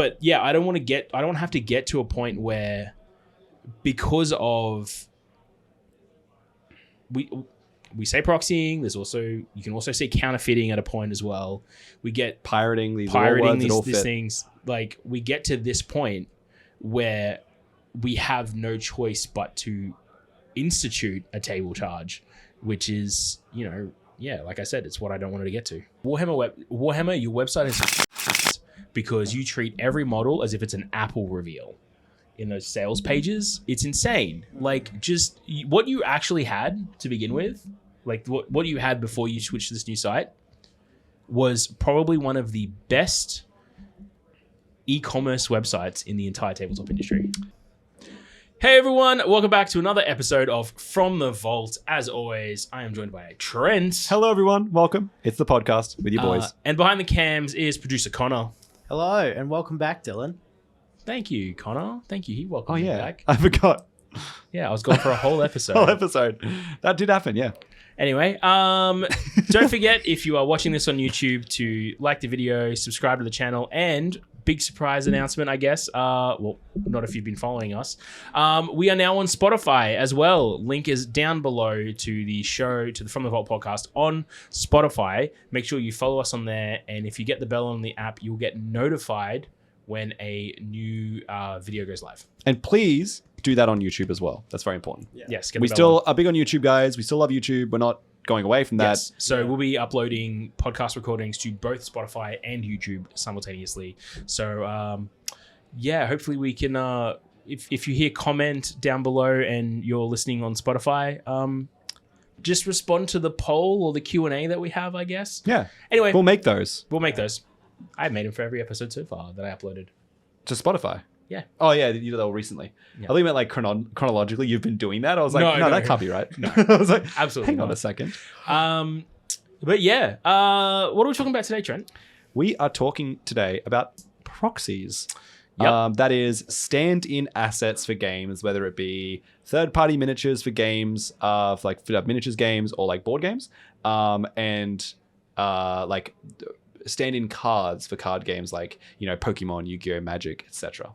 But yeah, I don't have to get to a point where, because of we say proxying, there's also, you can also say counterfeiting at a point as well. We get pirating these things. Like, we get to this point where we have no choice but to institute a table charge, which is, like I said, it's what I don't want to get to. Warhammer, your website is because you treat every model as if it's an Apple reveal in those sales pages. It's insane. Like, just what you actually had to begin with, like what you had before you switched to this new site, was probably one of the best e-commerce websites in the entire tabletop industry. Hey everyone, welcome back to another episode of From the Vault. As always, I am joined by Trent. Hello everyone, welcome. It's the podcast with your boys. And behind the cams is producer Connor. Hello, and welcome back, Dylan. Thank you, Connor. Thank you. He welcomed me back. I forgot. Yeah, I was gone for a whole episode. That did happen, yeah. Anyway, don't forget, if you are watching this on YouTube, to like the video, subscribe to the channel, and big surprise announcement, I guess. Well, not if you've been following us. We are now on Spotify as well. Link is down below to the show, to the From the Vault podcast on Spotify. Make sure you follow us on there, and if you get the bell on the app, you'll get notified when a new video goes live. And please do that on YouTube as well. That's very important. Yeah. Yes, we still are big on YouTube, guys. We still love YouTube. We're not going away from that. Yes. So we'll be uploading podcast recordings to both Spotify and YouTube simultaneously. So hopefully we can, if you hear comment down below and you're listening on Spotify, just respond to the poll or the Q&A that we have, I guess. Yeah. Anyway, we'll make those. I've made them for every episode so far that I uploaded. To Spotify? Yeah. Oh, yeah, you did that recently. Yeah. I thought you meant like chronologically you've been doing that. I was like, no, that can't be right. No. I was like, absolutely hang on a second. But yeah, what are we talking about today, Trent? We are talking today about proxies. Yep. That is stand-in assets for games, whether it be third-party miniatures for games, like miniatures games or like board games, and like stand-in cards for card games like, Pokemon, Yu-Gi-Oh, Magic, etc.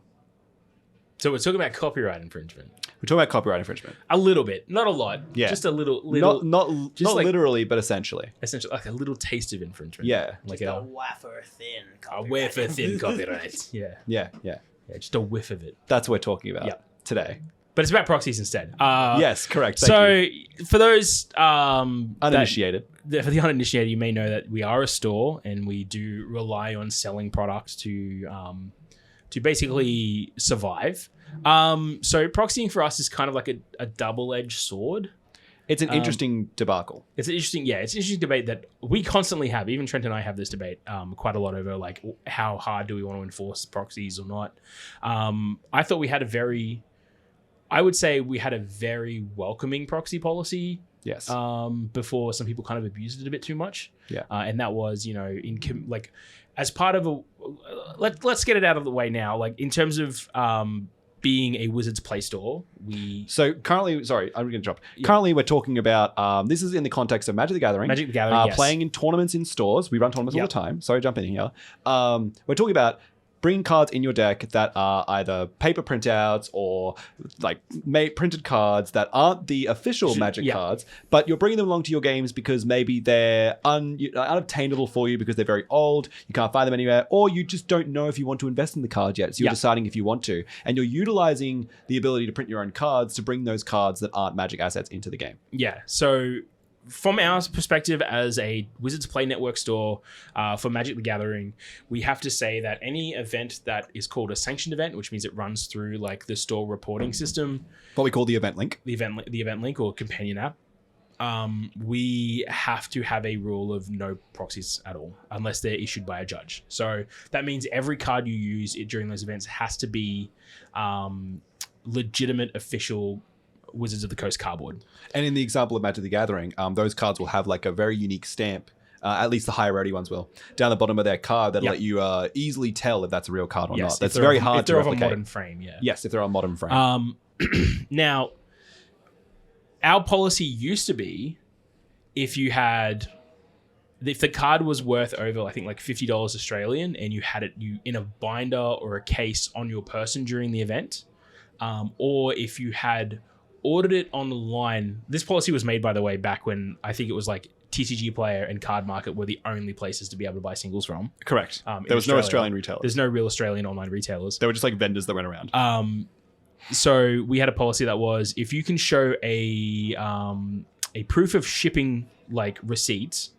So we're talking about copyright infringement. We're talking about copyright infringement. A little bit, not a lot. Yeah, just a little. Not like, literally, but essentially, like a little taste of infringement. Yeah, like just a wafer thin. Copyright. A wafer thin copyright. Yeah, just a whiff of it. That's what we're talking about today. But it's about proxies instead. Yes, correct. Thank you. For those uninitiated, for the uninitiated, you may know that we are a store and we do rely on selling products to basically survive. So proxying for us is kind of like a double-edged sword. It's an interesting debacle. It's an interesting debate that we constantly have. Even Trent and I have this debate quite a lot over, like, how hard do we want to enforce proxies or not. I would say we had a very welcoming proxy policy. Yes. Before some people kind of abused it a bit too much. Yeah. And that was, as part of let's get it out of the way now. Like, in terms of being a Wizards Play store, So currently, sorry, I'm going to interrupt. Yeah. Currently, we're talking about, this is in the context of Magic the Gathering. Yes. Playing in tournaments in stores. We run tournaments all the time. Sorry, jump in here. We're talking about bringing cards in your deck that are either paper printouts or like printed cards that aren't the official Magic cards, but you're bringing them along to your games because maybe they're unobtainable for you because they're very old, you can't find them anywhere, or you just don't know if you want to invest in the cards yet, so you're deciding if you want to, and you're utilizing the ability to print your own cards to bring those cards that aren't Magic assets into the game. Yeah, so from our perspective as a Wizards Play Network store for Magic the Gathering, we have to say that any event that is called a sanctioned event, which means it runs through like the store reporting system, what we call the event link, the event link or companion app, we have to have a rule of no proxies at all unless they're issued by a judge. So that means every card you use during those events has to be legitimate official Wizards of the Coast cardboard. And in the example of Magic the Gathering, those cards will have like a very unique stamp, at least the higher rarity ones will, down the bottom of their card that'll let you easily tell if that's a real card or not. That's very hard to replicate. If they're of a modern frame, Yes, if they're on modern frame. Now, our policy used to be if you had if the card was worth over, I think like $50 Australian, and you had it in a binder or a case on your person during the event, or if you had ordered it online. This policy was made, by the way, back when I think it was like TCG Player and Card Market were the only places to be able to buy singles from. Correct. There was no Australian retailers. There's no real Australian online retailers. They were just like vendors that went around. So we had a policy that was, if you can show a proof of shipping like receipts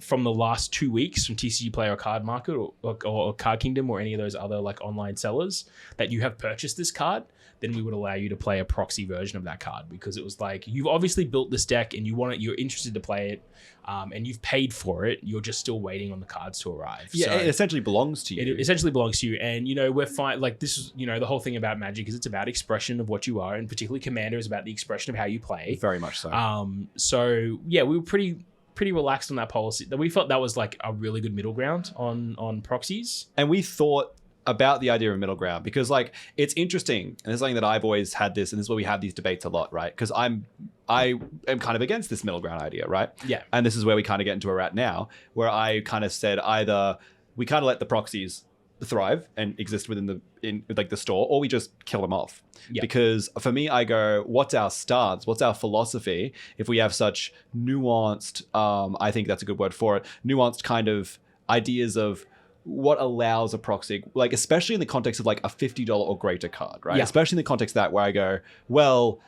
from the last 2 weeks from TCG Player or Card Market or Card Kingdom or any of those other like online sellers that you have purchased this card, then we would allow you to play a proxy version of that card, because it was like, you've obviously built this deck and you're interested to play it, and you've paid for it. You're just still waiting on the cards to arrive. Yeah, so it essentially belongs to you. It essentially belongs to you. And, we're fine. Like, this is, the whole thing about Magic is it's about expression of what you are, and particularly Commander is about the expression of how you play. Very much so. So, yeah, we were pretty relaxed on that policy. That we felt that was like a really good middle ground on proxies. And we thought about the idea of middle ground because, like, it's interesting, and it's something that I've always had this, and this is where we have these debates a lot, right? Because I am kind of against this middle ground idea, right? Yeah. And this is where we kind of get into where we're at now, where I kind of said either we kind of let the proxies thrive and exist within the store, or we just kill them off. Yeah. Because for me, I go, what's our stance? What's our philosophy if we have such nuanced, I think that's a good word for it, nuanced kind of ideas of what allows a proxy, like especially in the context of like a $50 or greater card, right? Yeah. Especially in the context of that, where I go, well,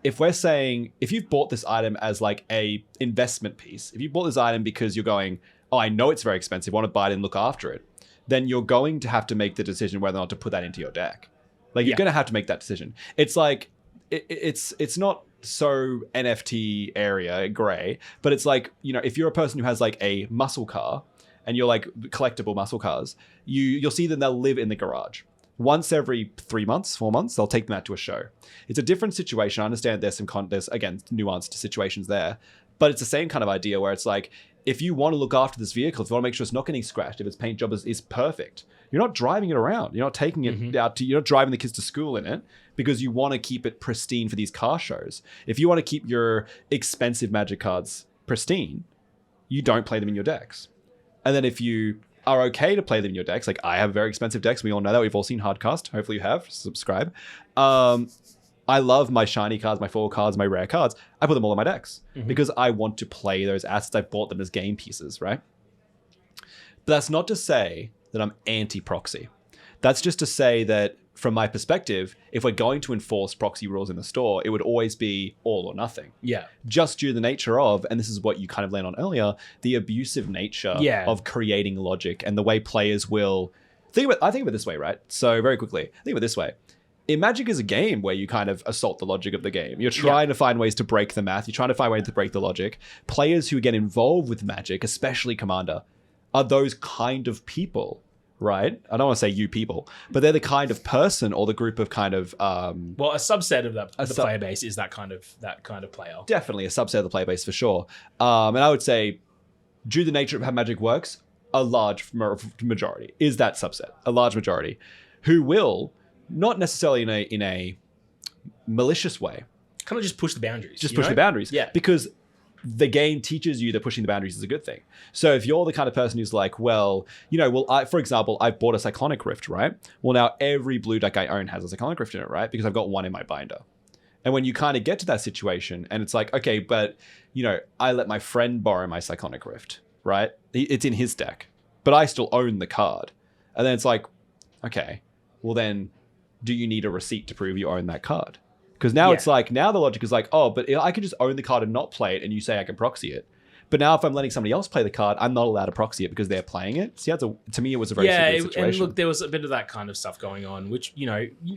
if we're saying, if you've bought this item as like a investment piece, if you bought this item because you're going, oh, I know it's very expensive, I want to buy it and look after it, then you're going to have to make the decision whether or not to put that into your deck. Like, you're going to have to make that decision. It's like, it's not so NFT area gray, but it's like, if you're a person who has like a muscle car and you're like collectible muscle cars, you'll see them, they'll live in the garage. Once every 3 months, 4 months, they'll take them out to a show. It's a different situation. I understand there's there's again, nuanced situations there, but it's the same kind of idea where it's like, if you want to look after this vehicle, if you want to make sure it's not getting scratched, if its paint job is perfect, you're not driving it around. You're not taking it out you're not driving the kids to school in it because you want to keep it pristine for these car shows. If you want to keep your expensive Magic cards pristine, you don't play them in your decks. And then if you are okay to play them in your decks, like I have very expensive decks, we all know that, we've all seen Hardcast, hopefully you have, subscribe. I love my shiny cards, my foil cards, my rare cards. I put them all in my decks because I want to play those assets. I've bought them as game pieces, right? But that's not to say that I'm anti-proxy. That's just to say that from my perspective, if we're going to enforce proxy rules in the store, it would always be all or nothing. Yeah. Just due to the nature of, and this is what you kind of land on earlier, the abusive nature of creating logic and the way players will... I think of it this way, right? So very quickly, think of it this way. Magic is a game where you kind of assault the logic of the game. You're trying to find ways to break the math. You're trying to find ways to break the logic. Players who get involved with Magic, especially Commander, are those kind of people, right? I don't want to say you people, but they're the kind of person or the group of kind of... well, a subset of the player base is that kind of player. Definitely a subset of the player base for sure. And I would say, due to the nature of how Magic works, a large majority is that subset. A large majority who will... not necessarily in a malicious way. Kind of just push the boundaries. Just push the boundaries. Yeah. Because the game teaches you that pushing the boundaries is a good thing. So if you're the kind of person who's like, well, for example, I've bought a Cyclonic Rift, right? Well, now every blue deck I own has a Cyclonic Rift in it, right? Because I've got one in my binder. And when you kind of get to that situation and it's like, okay, but, I let my friend borrow my Cyclonic Rift, right? It's in his deck, but I still own the card. And then it's like, okay, well then... do you need a receipt to prove you own that card? Because now it's like, now the logic is like, oh, but I could just own the card and not play it, and you say I can proxy it. But now if I'm letting somebody else play the card, I'm not allowed to proxy it because they're playing it. See, to me, it was a very severe situation. And look, there was a bit of that kind of stuff going on, which,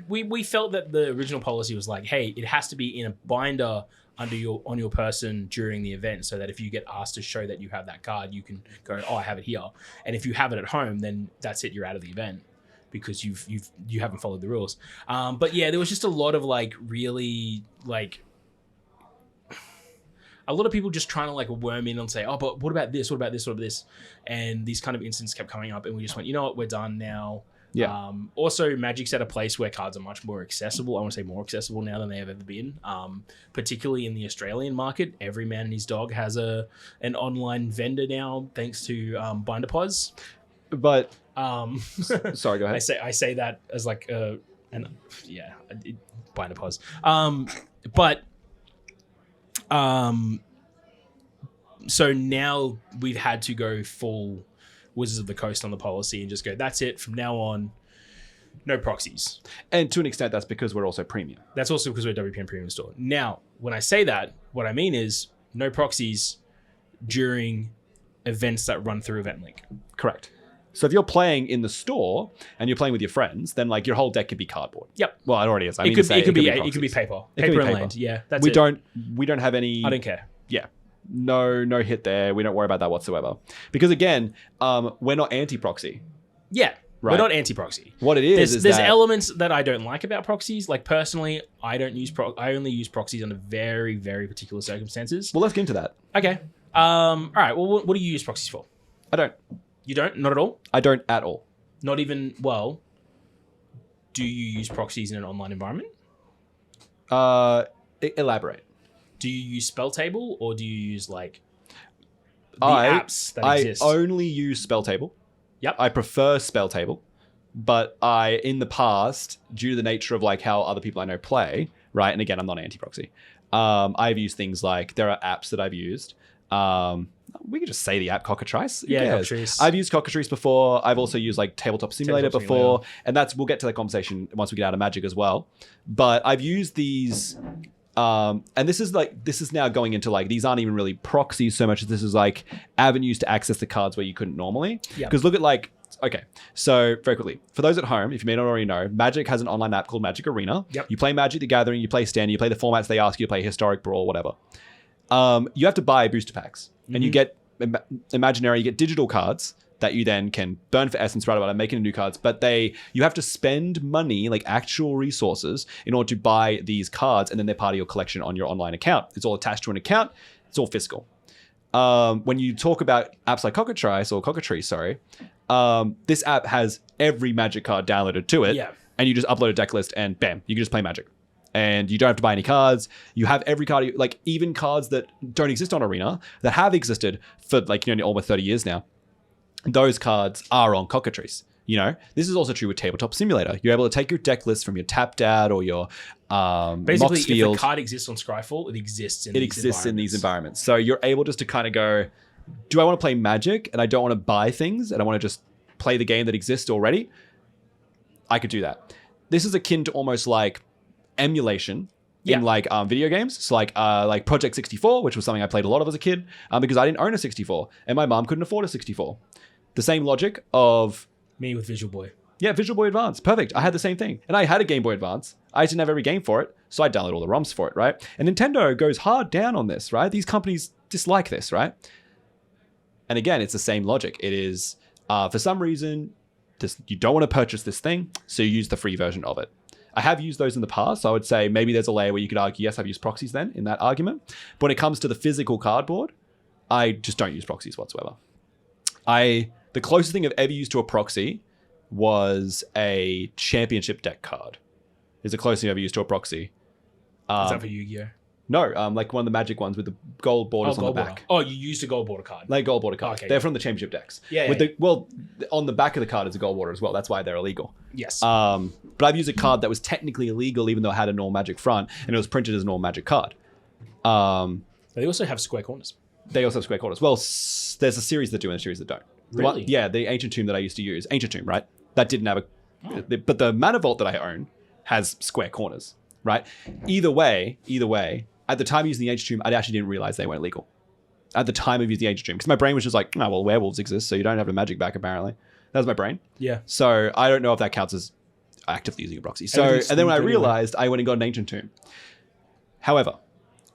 we felt that the original policy was like, hey, it has to be in a binder on your person during the event, so that if you get asked to show that you have that card, you can go, oh, I have it here. And if you have it at home, then that's it, you're out of the event, because you haven't followed the rules. But yeah, there was just a lot of like really like a lot of people just trying to like worm in and say, oh, but what about this? What about this? What about this? And these kind of incidents kept coming up, and we just went, you know what, we're done now. Yeah. Also, Magic's at a place where cards are much more accessible. I want to say more accessible now than they have ever been. Particularly in the Australian market, every man and his dog has an online vendor now, thanks to BinderPoz. But sorry, go I ahead. say that as like BinderPoz. So now we've had to go full Wizards of the Coast on the policy and just go, that's it. From now on, no proxies. And to an extent, that's because we're also premium. That's also because we're a WPN premium store. Now, when I say that, what I mean is no proxies during events that run through EventLink. Correct. So if you're playing in the store and you're playing with your friends, then like your whole deck could be cardboard. Yep. Well, it already is. It could be paper. It could be Paper paper. and land. Yeah. That's we it. don't have any. I don't care. Yeah. No hit there. We don't worry about that whatsoever. Because again, we're not anti-proxy. Yeah. Right. We're not anti-proxy. What it is there's that elements that I don't like about proxies. Like personally, I only use proxies under very, very particular circumstances. Well, let's get into that. Okay. All right. Well, what do you use proxies for? I don't. You don't? Not at all? I don't at all. Not even, well, do you use proxies in an online environment? Elaborate. Do you use Spelltable or do you use like the apps that exist? I only use Spelltable. Yep. I prefer Spelltable, but in the past, due to the nature of like how other people I know play, right? And again, I'm not anti-proxy. I've used things like, there are apps that I've used. We could just say the app Cockatrice. Who cares? Cockatrice. I've used Cockatrice before. I've also used like Tabletop Simulator before. And we'll get to that conversation once we get out of Magic as well. But I've used these, and this is now going into like, these aren't even really proxies so much as this is like avenues to access the cards where you couldn't normally. Because look at like, okay, so very quickly, for those at home, if you may not already know, Magic has an online app called Magic Arena. Yep. You play Magic the Gathering, you play Standard, you play the formats they ask you to play, Historic, Brawl, whatever. You have to buy booster packs, and you get imaginary, you get digital cards that you then can burn for essence right about and make into new cards. But you have to spend money, like actual resources, in order to buy these cards, and then they're part of your collection on your online account. It's all attached to an account. It's all fiscal. When you talk about apps like Cockatrice, this app has every Magic card downloaded to it, and you just upload a deck list, and bam, you can just play Magic. And you don't have to buy any cards. You have every card, like even cards that don't exist on Arena, that have existed for like, almost 30 years now. Those cards are on Cockatrice. This is also true with Tabletop Simulator. You're able to take your deck list from your Tapped Out or your basically, Mox Field. if a card exists on Scryfall, it exists in these environments. So you're able just to kind of go, do I want to play Magic and I don't want to buy things and I want to just play the game that exists already? I could do that. This is akin to almost like emulation in like video games. So like Project 64, which was something I played a lot of as a kid, because I didn't own a 64 and my mom couldn't afford a 64. The same logic of me with Visual Boy. Yeah, Visual Boy Advance. Perfect. I had the same thing. And I had a Game Boy Advance. I didn't have every game for it, so I download all the ROMs for it, right? And Nintendo goes hard down on this, right? These companies dislike this, right? And again, it's the same logic. It is, for some reason, you don't want to purchase this thing, so you use the free version of it. I have used those in the past, so I would say maybe there's a layer where you could argue, yes, I've used proxies then in that argument. But when it comes to the physical cardboard, I just don't use proxies whatsoever. The closest thing I've ever used to a proxy was a championship deck card. Is the closest thing I've ever used to a proxy. Is that for Yu-Gi-Oh? No, like one of the Magic ones with the gold borders on the back. Oh, you used a gold border card. Like gold border card. Okay, They're from the championship decks. On the back of the card is a gold border as well. That's why they're illegal. Yes. But I've used a card that was technically illegal even though it had a normal Magic front and it was printed as a normal Magic card. They also have square corners. They also have square corners. Well, there's a series that do and a series that don't. Really? The Ancient Tomb that I used to use. Ancient Tomb, right? That didn't have but the Mana Vault that I own has square corners, right? Either way, at the time of using the Ancient Tomb, I actually didn't realize they weren't legal. At the time of using the Ancient Tomb, because my brain was just like, oh, well, werewolves exist, so you don't have a magic back, apparently. That was my brain. Yeah. So I don't know if that counts as actively using a proxy. And then when I realized, I went and got an Ancient Tomb. However,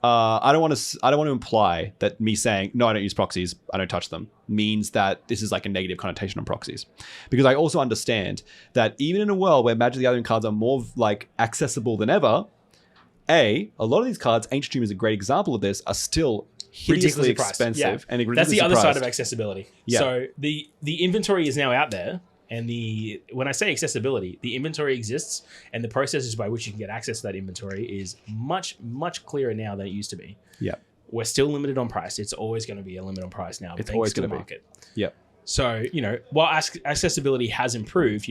I don't want to imply that me saying, no, I don't use proxies, I don't touch them, means that this is like a negative connotation on proxies. Because I also understand that even in a world where Magic the Gathering cards are more like accessible than ever, a lot of these cards, Ancient Tomb is a great example of this, are still hideously expensive. Yeah. And that's the other priced. side of accessibility. Yeah. So the inventory is now out there And when I say accessibility, the inventory exists, and the processes by which you can get access to that inventory is much, much clearer now than it used to be. Yeah. We're still limited on price. It's always going to be a limit on price now. It's always going to be. Market. Yeah. So, while accessibility has improved,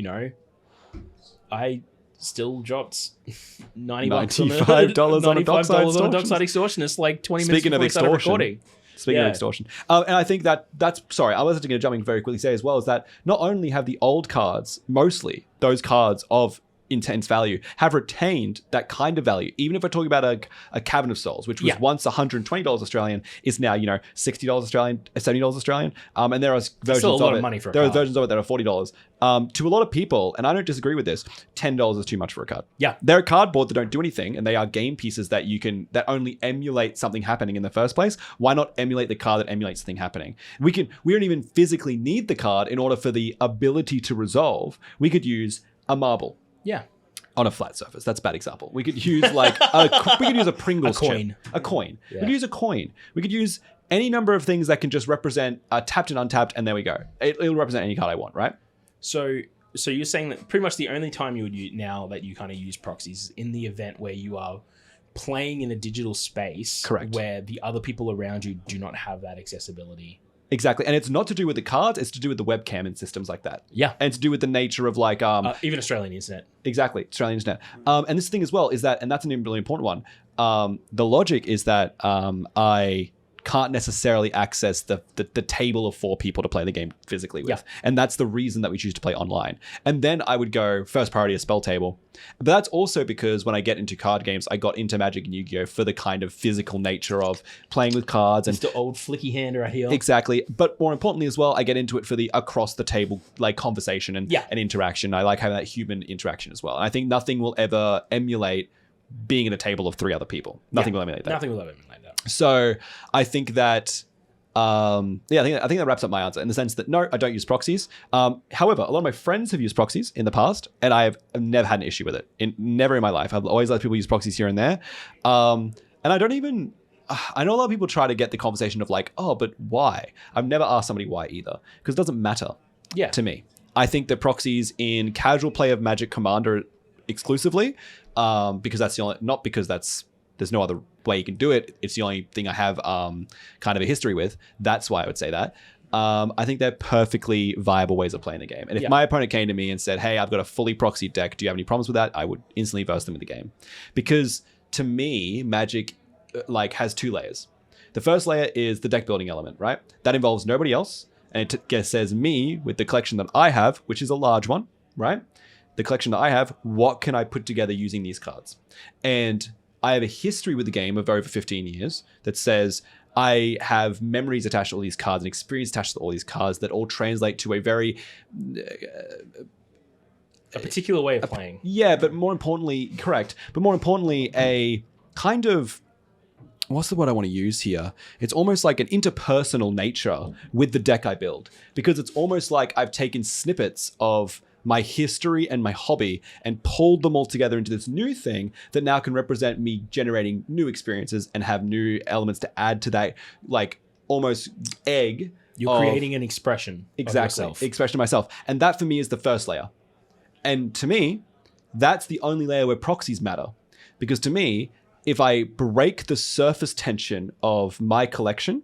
I still dropped $95 on a dockside extortionist like 20 minutes Speaking before of we started extortion. recording. Speaking of extortion. And I think that's sorry, I wasn't going to jump in very quickly say as well, is that not only have the old cards, mostly those cards of intense value, have retained that kind of value. Even if we're talking about a Cavern of Souls, which was once $120 Australian, is now, $60 Australian, $70 Australian. And there are versions of it. Money for there are versions of it that are $40. To a lot of people, and I don't disagree with this, $10 is too much for a card. Yeah. They're a cardboard that don't do anything, and they are game pieces that that only emulate something happening in the first place. Why not emulate the card that emulates the thing happening? We don't even physically need the card in order for the ability to resolve. We could use a marble. Yeah. On a flat surface. That's a bad example. We could use a Pringles chip. A coin. Yeah. We could use a coin. We could use any number of things that can just represent tapped and untapped, and there we go. It'll represent any card I want, right? So you're saying that pretty much the only time you would use now that you kind of use proxies is in the event where you are playing in a digital space. Correct. Where the other people around you do not have that accessibility. Exactly. And it's not to do with the cards, it's to do with the webcam and systems like that. Yeah. And to do with the nature of even Australian internet. Exactly. Australian internet. And this thing as well is that, and that's a really important one, the logic is that I can't necessarily access the table of 4 people to play the game physically with. Yeah. And that's the reason that we choose to play online. And then I would go first priority a spell table. But that's also because when I get into card games, I got into Magic and Yu-Gi-Oh! For the kind of physical nature of playing with cards. And it's the old flicky hand right here. Exactly. But more importantly as well, I get into it for the across the table conversation and interaction. I like having that human interaction as well. And I think nothing will ever emulate being at a table of 3 other people. Nothing will emulate that. Nothing will ever emulate that. So I think that, I think that wraps up my answer in the sense that no, I don't use proxies. However, a lot of my friends have used proxies in the past, and I've never had an issue with it. Never in my life. I've always let people use proxies here and there. And I know a lot of people try to get the conversation of like, oh, but why? I've never asked somebody why either, because it doesn't matter to me. I think that proxies in casual play of Magic Commander exclusively, because that's the only, not because there's no other way you can do it. It's the only thing I have kind of a history with. That's why I would say that. I think they're perfectly viable ways of playing the game. And if my opponent came to me and said, hey, I've got a fully proxied deck, do you have any problems with that? I would instantly verse them in the game. Because to me, Magic has 2 layers. The first layer is the deck building element, right? That involves nobody else. And it says me with the collection that I have, which is a large one, right? The collection that I have, what can I put together using these cards? And I have a history with the game of over 15 years that says I have memories attached to all these cards and experience attached to all these cards that all translate to a very... a particular way of playing. Yeah, but more importantly, correct. But more importantly, a kind of... What's the word I want to use here? It's almost like an interpersonal nature with the deck I build. Because it's almost like I've taken snippets of my history and my hobby and pulled them all together into this new thing that now can represent me generating new experiences and have new elements to add to that, almost egg. You're creating an expression. Exactly. Of yourself. Expression of myself. And that for me is the first layer. And to me, that's the only layer where proxies matter. Because to me, if I break the surface tension of my collection,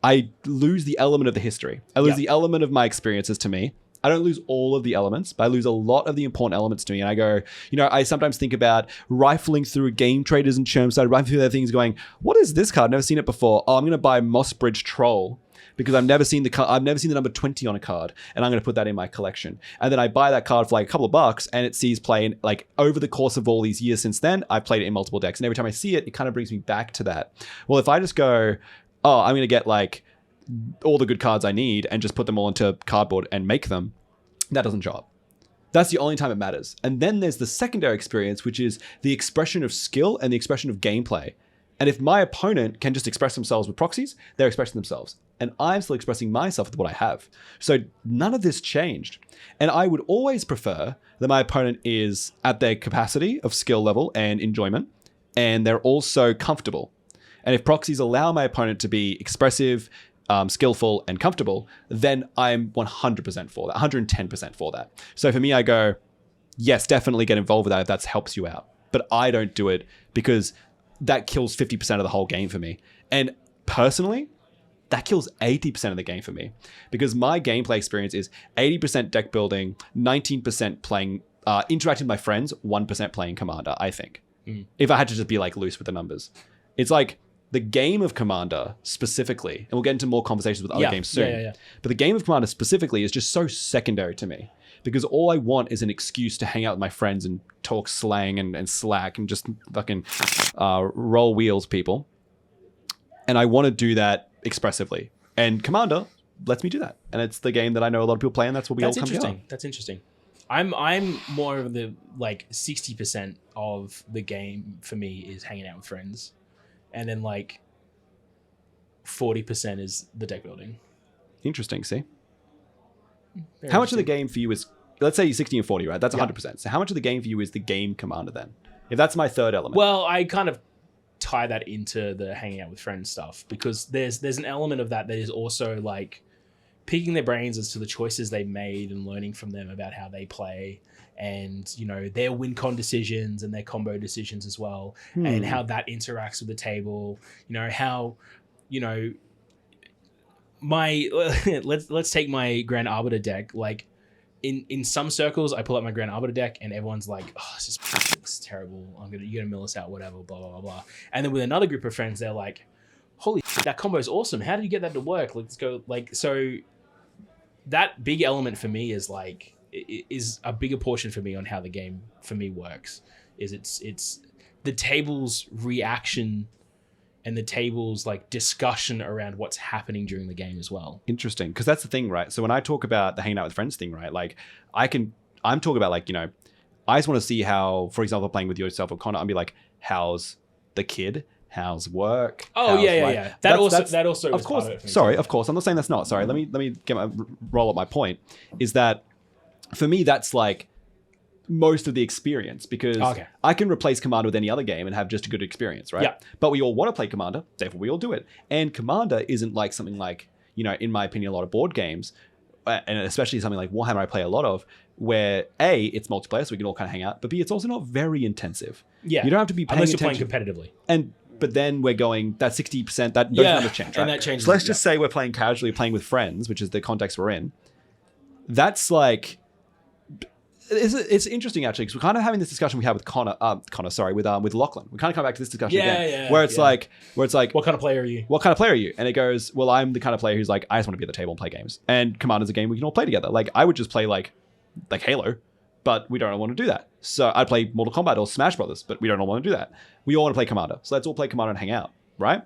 I lose the element of the history. I lose the element of my experiences to me. I don't lose all of the elements, but I lose a lot of the important elements to me. And I go, I sometimes think about rifling through Game Traders and Chermside, rifling through their things going, what is this card? I've never seen it before. Oh, I'm going to buy Mossbridge Troll because I've never seen the number 20 on a card, and I'm going to put that in my collection. And then I buy that card for a couple of bucks, and it sees play in, over the course of all these years since then, I've played it in multiple decks. And every time I see it, it kind of brings me back to that. Well, if I just go, oh, I'm going to get all the good cards I need and just put them all into cardboard and make them, that doesn't show up. That's the only time it matters. And then there's the secondary experience, which is the expression of skill and the expression of gameplay. And if my opponent can just express themselves with proxies, they're expressing themselves. And I'm still expressing myself with what I have. So none of this changed. And I would always prefer that my opponent is at their capacity of skill level and enjoyment, and they're also comfortable. And if proxies allow my opponent to be expressive, skillful and comfortable, then I'm 100% for that, 110% for that. So for me, I go, yes, definitely get involved with that if that helps you out. But I don't do it because that kills 50% of the whole game for me. And personally, that kills 80% of the game for me, because my gameplay experience is 80% deck building, 19% playing, interacting with my friends, 1% playing Commander, I think. If I had to just be like loose with the numbers. It's like the game of Commander specifically, and we'll get into more conversations with other games soon, but the game of Commander specifically is just so secondary to me, because all I want is an excuse to hang out with my friends and talk slang and slack and just fucking roll wheels people. And I want to do that expressively. And Commander lets me do that. And it's the game that I know a lot of people play, and that's what we all come together. That's interesting. I'm more of the, like, 60% of the game for me is hanging out with friends. And then, like, 40% is the deck building. Interesting, see? How much of the game for you is, let's say 60 and 40, right? That's 100%. So how much of the game for you is the game Commander then? If that's my third element. Well, I kind of tie that into the hanging out with friends stuff, because there's an element of that is also like picking their brains as to the choices they made and learning from them about how they play, and, you know, their win con decisions and their combo decisions as well, and how that interacts with the table. You know, how, you know, my let's take my Grand Arbiter deck. Like, in some circles, I pull out my Grand Arbiter deck and everyone's like, "Oh, it's terrible. You're gonna mill us out, whatever." Blah blah blah blah. And then with another group of friends, they're like, "Holy shit, that combo is awesome. How did you get that to work? Let's go." Like, so that big element for me is like is a bigger portion for me on how the game for me works. Is it's the table's reaction and the table's like discussion around what's happening during the game as well. Interesting, because that's the thing, right? So when I talk about the hanging out with friends thing, right? Like I'm talking about, like, you know, I just want to see how, for example, playing with yourself or Connor, I'll be like, how's the kid? How's work? Oh, how's yeah. That also of course. Sorry, of course. I'm not saying that's not. Sorry, let me roll up my point. Is that for me, that's like most of the experience, because I can replace Commander with any other game and have just a good experience, right? Yeah. But we all want to play Commander, therefore we all do it. And Commander isn't like something like, you know, in my opinion, a lot of board games, and especially something like Warhammer I play a lot of, where A, it's multiplayer, so we can all kind of hang out, but B, it's also not very intensive. Yeah. You don't have to be paying unless you're attention. playing competitively. But then we're going, that 60%, that those numbers change, right? And that changes. So let's just say we're playing casually, playing with friends, which is the context we're in. That's like, it's interesting actually, because we're kind of having this discussion we had with with Lachlan. We kind of come back to this discussion again, where it's like, what kind of player are you? What kind of player are you? And it goes, well, I'm the kind of player who's like, I just want to be at the table and play games. And Commander's a game we can all play together. Like, I would just play like Halo, but we don't want to do that. So I'd play Mortal Kombat or Smash Brothers, but we don't all want to do that. We all want to play Commander. So let's all play Commander and hang out, right?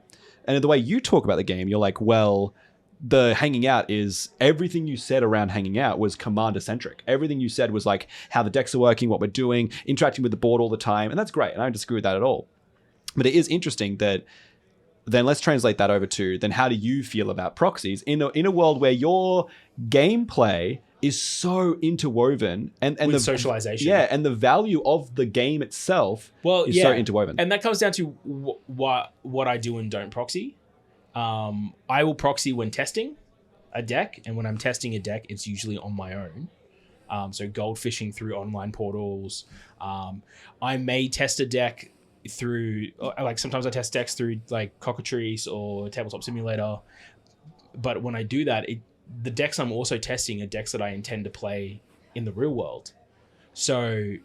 And the way you talk about the game, you're like, well, the hanging out is everything you said around hanging out was Commander centric. Everything you said was like how the decks are working, what we're doing, interacting with the board all the time. And that's great. And I don't disagree with that at all. But it is interesting that then let's translate that over to then how do you feel about proxies in a world where your gameplay is so interwoven and with the socialization. Yeah, and the value of the game itself is so interwoven. And that comes down to what I do and don't proxy. I will proxy when testing a deck, and when I'm testing a deck, it's usually on my own. So gold fishing through online portals. I may test a deck through, like, sometimes I test decks through like Cockatrice or Tabletop Simulator. But when I do that, the decks I'm also testing are decks that I intend to play in the real world. So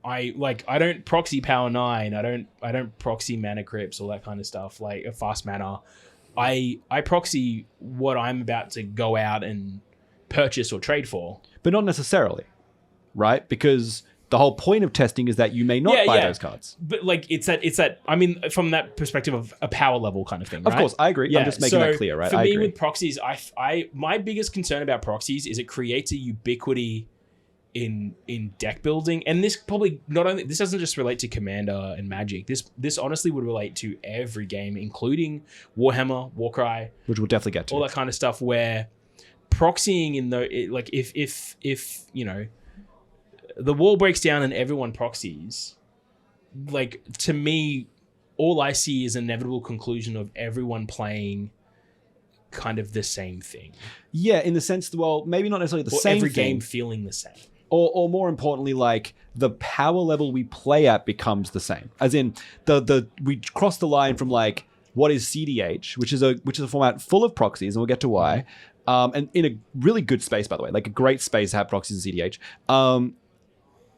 I don't proxy Power 9. I don't proxy Mana Crypts, all that kind of stuff, like a fast mana. I proxy what I'm about to go out and purchase or trade for. But not necessarily, right? Because the whole point of testing is that you may not buy those cards. But like it's that I mean, from that perspective of a power level kind of thing, right? Of course, I agree. Yeah, I'm just making that clear, right? For me with proxies, I my biggest concern about proxies is it creates a ubiquity in deck building. And this probably this doesn't just relate to Commander and Magic. This honestly would relate to every game, including Warhammer, Warcry, which we'll definitely get to. All that kind of stuff, where proxying if you know, the wall breaks down and everyone proxies, like, to me, all I see is an inevitable conclusion of everyone playing kind of the same thing. Yeah, in the sense that, well, maybe not necessarily the Or same every thing. game feeling the same. Or more importantly, like the power level we play at becomes the same. As in we cross the line from like what is CDH, which is a format full of proxies, and we'll get to why. And in a really good space, by the way, like a great space to have proxies and CDH.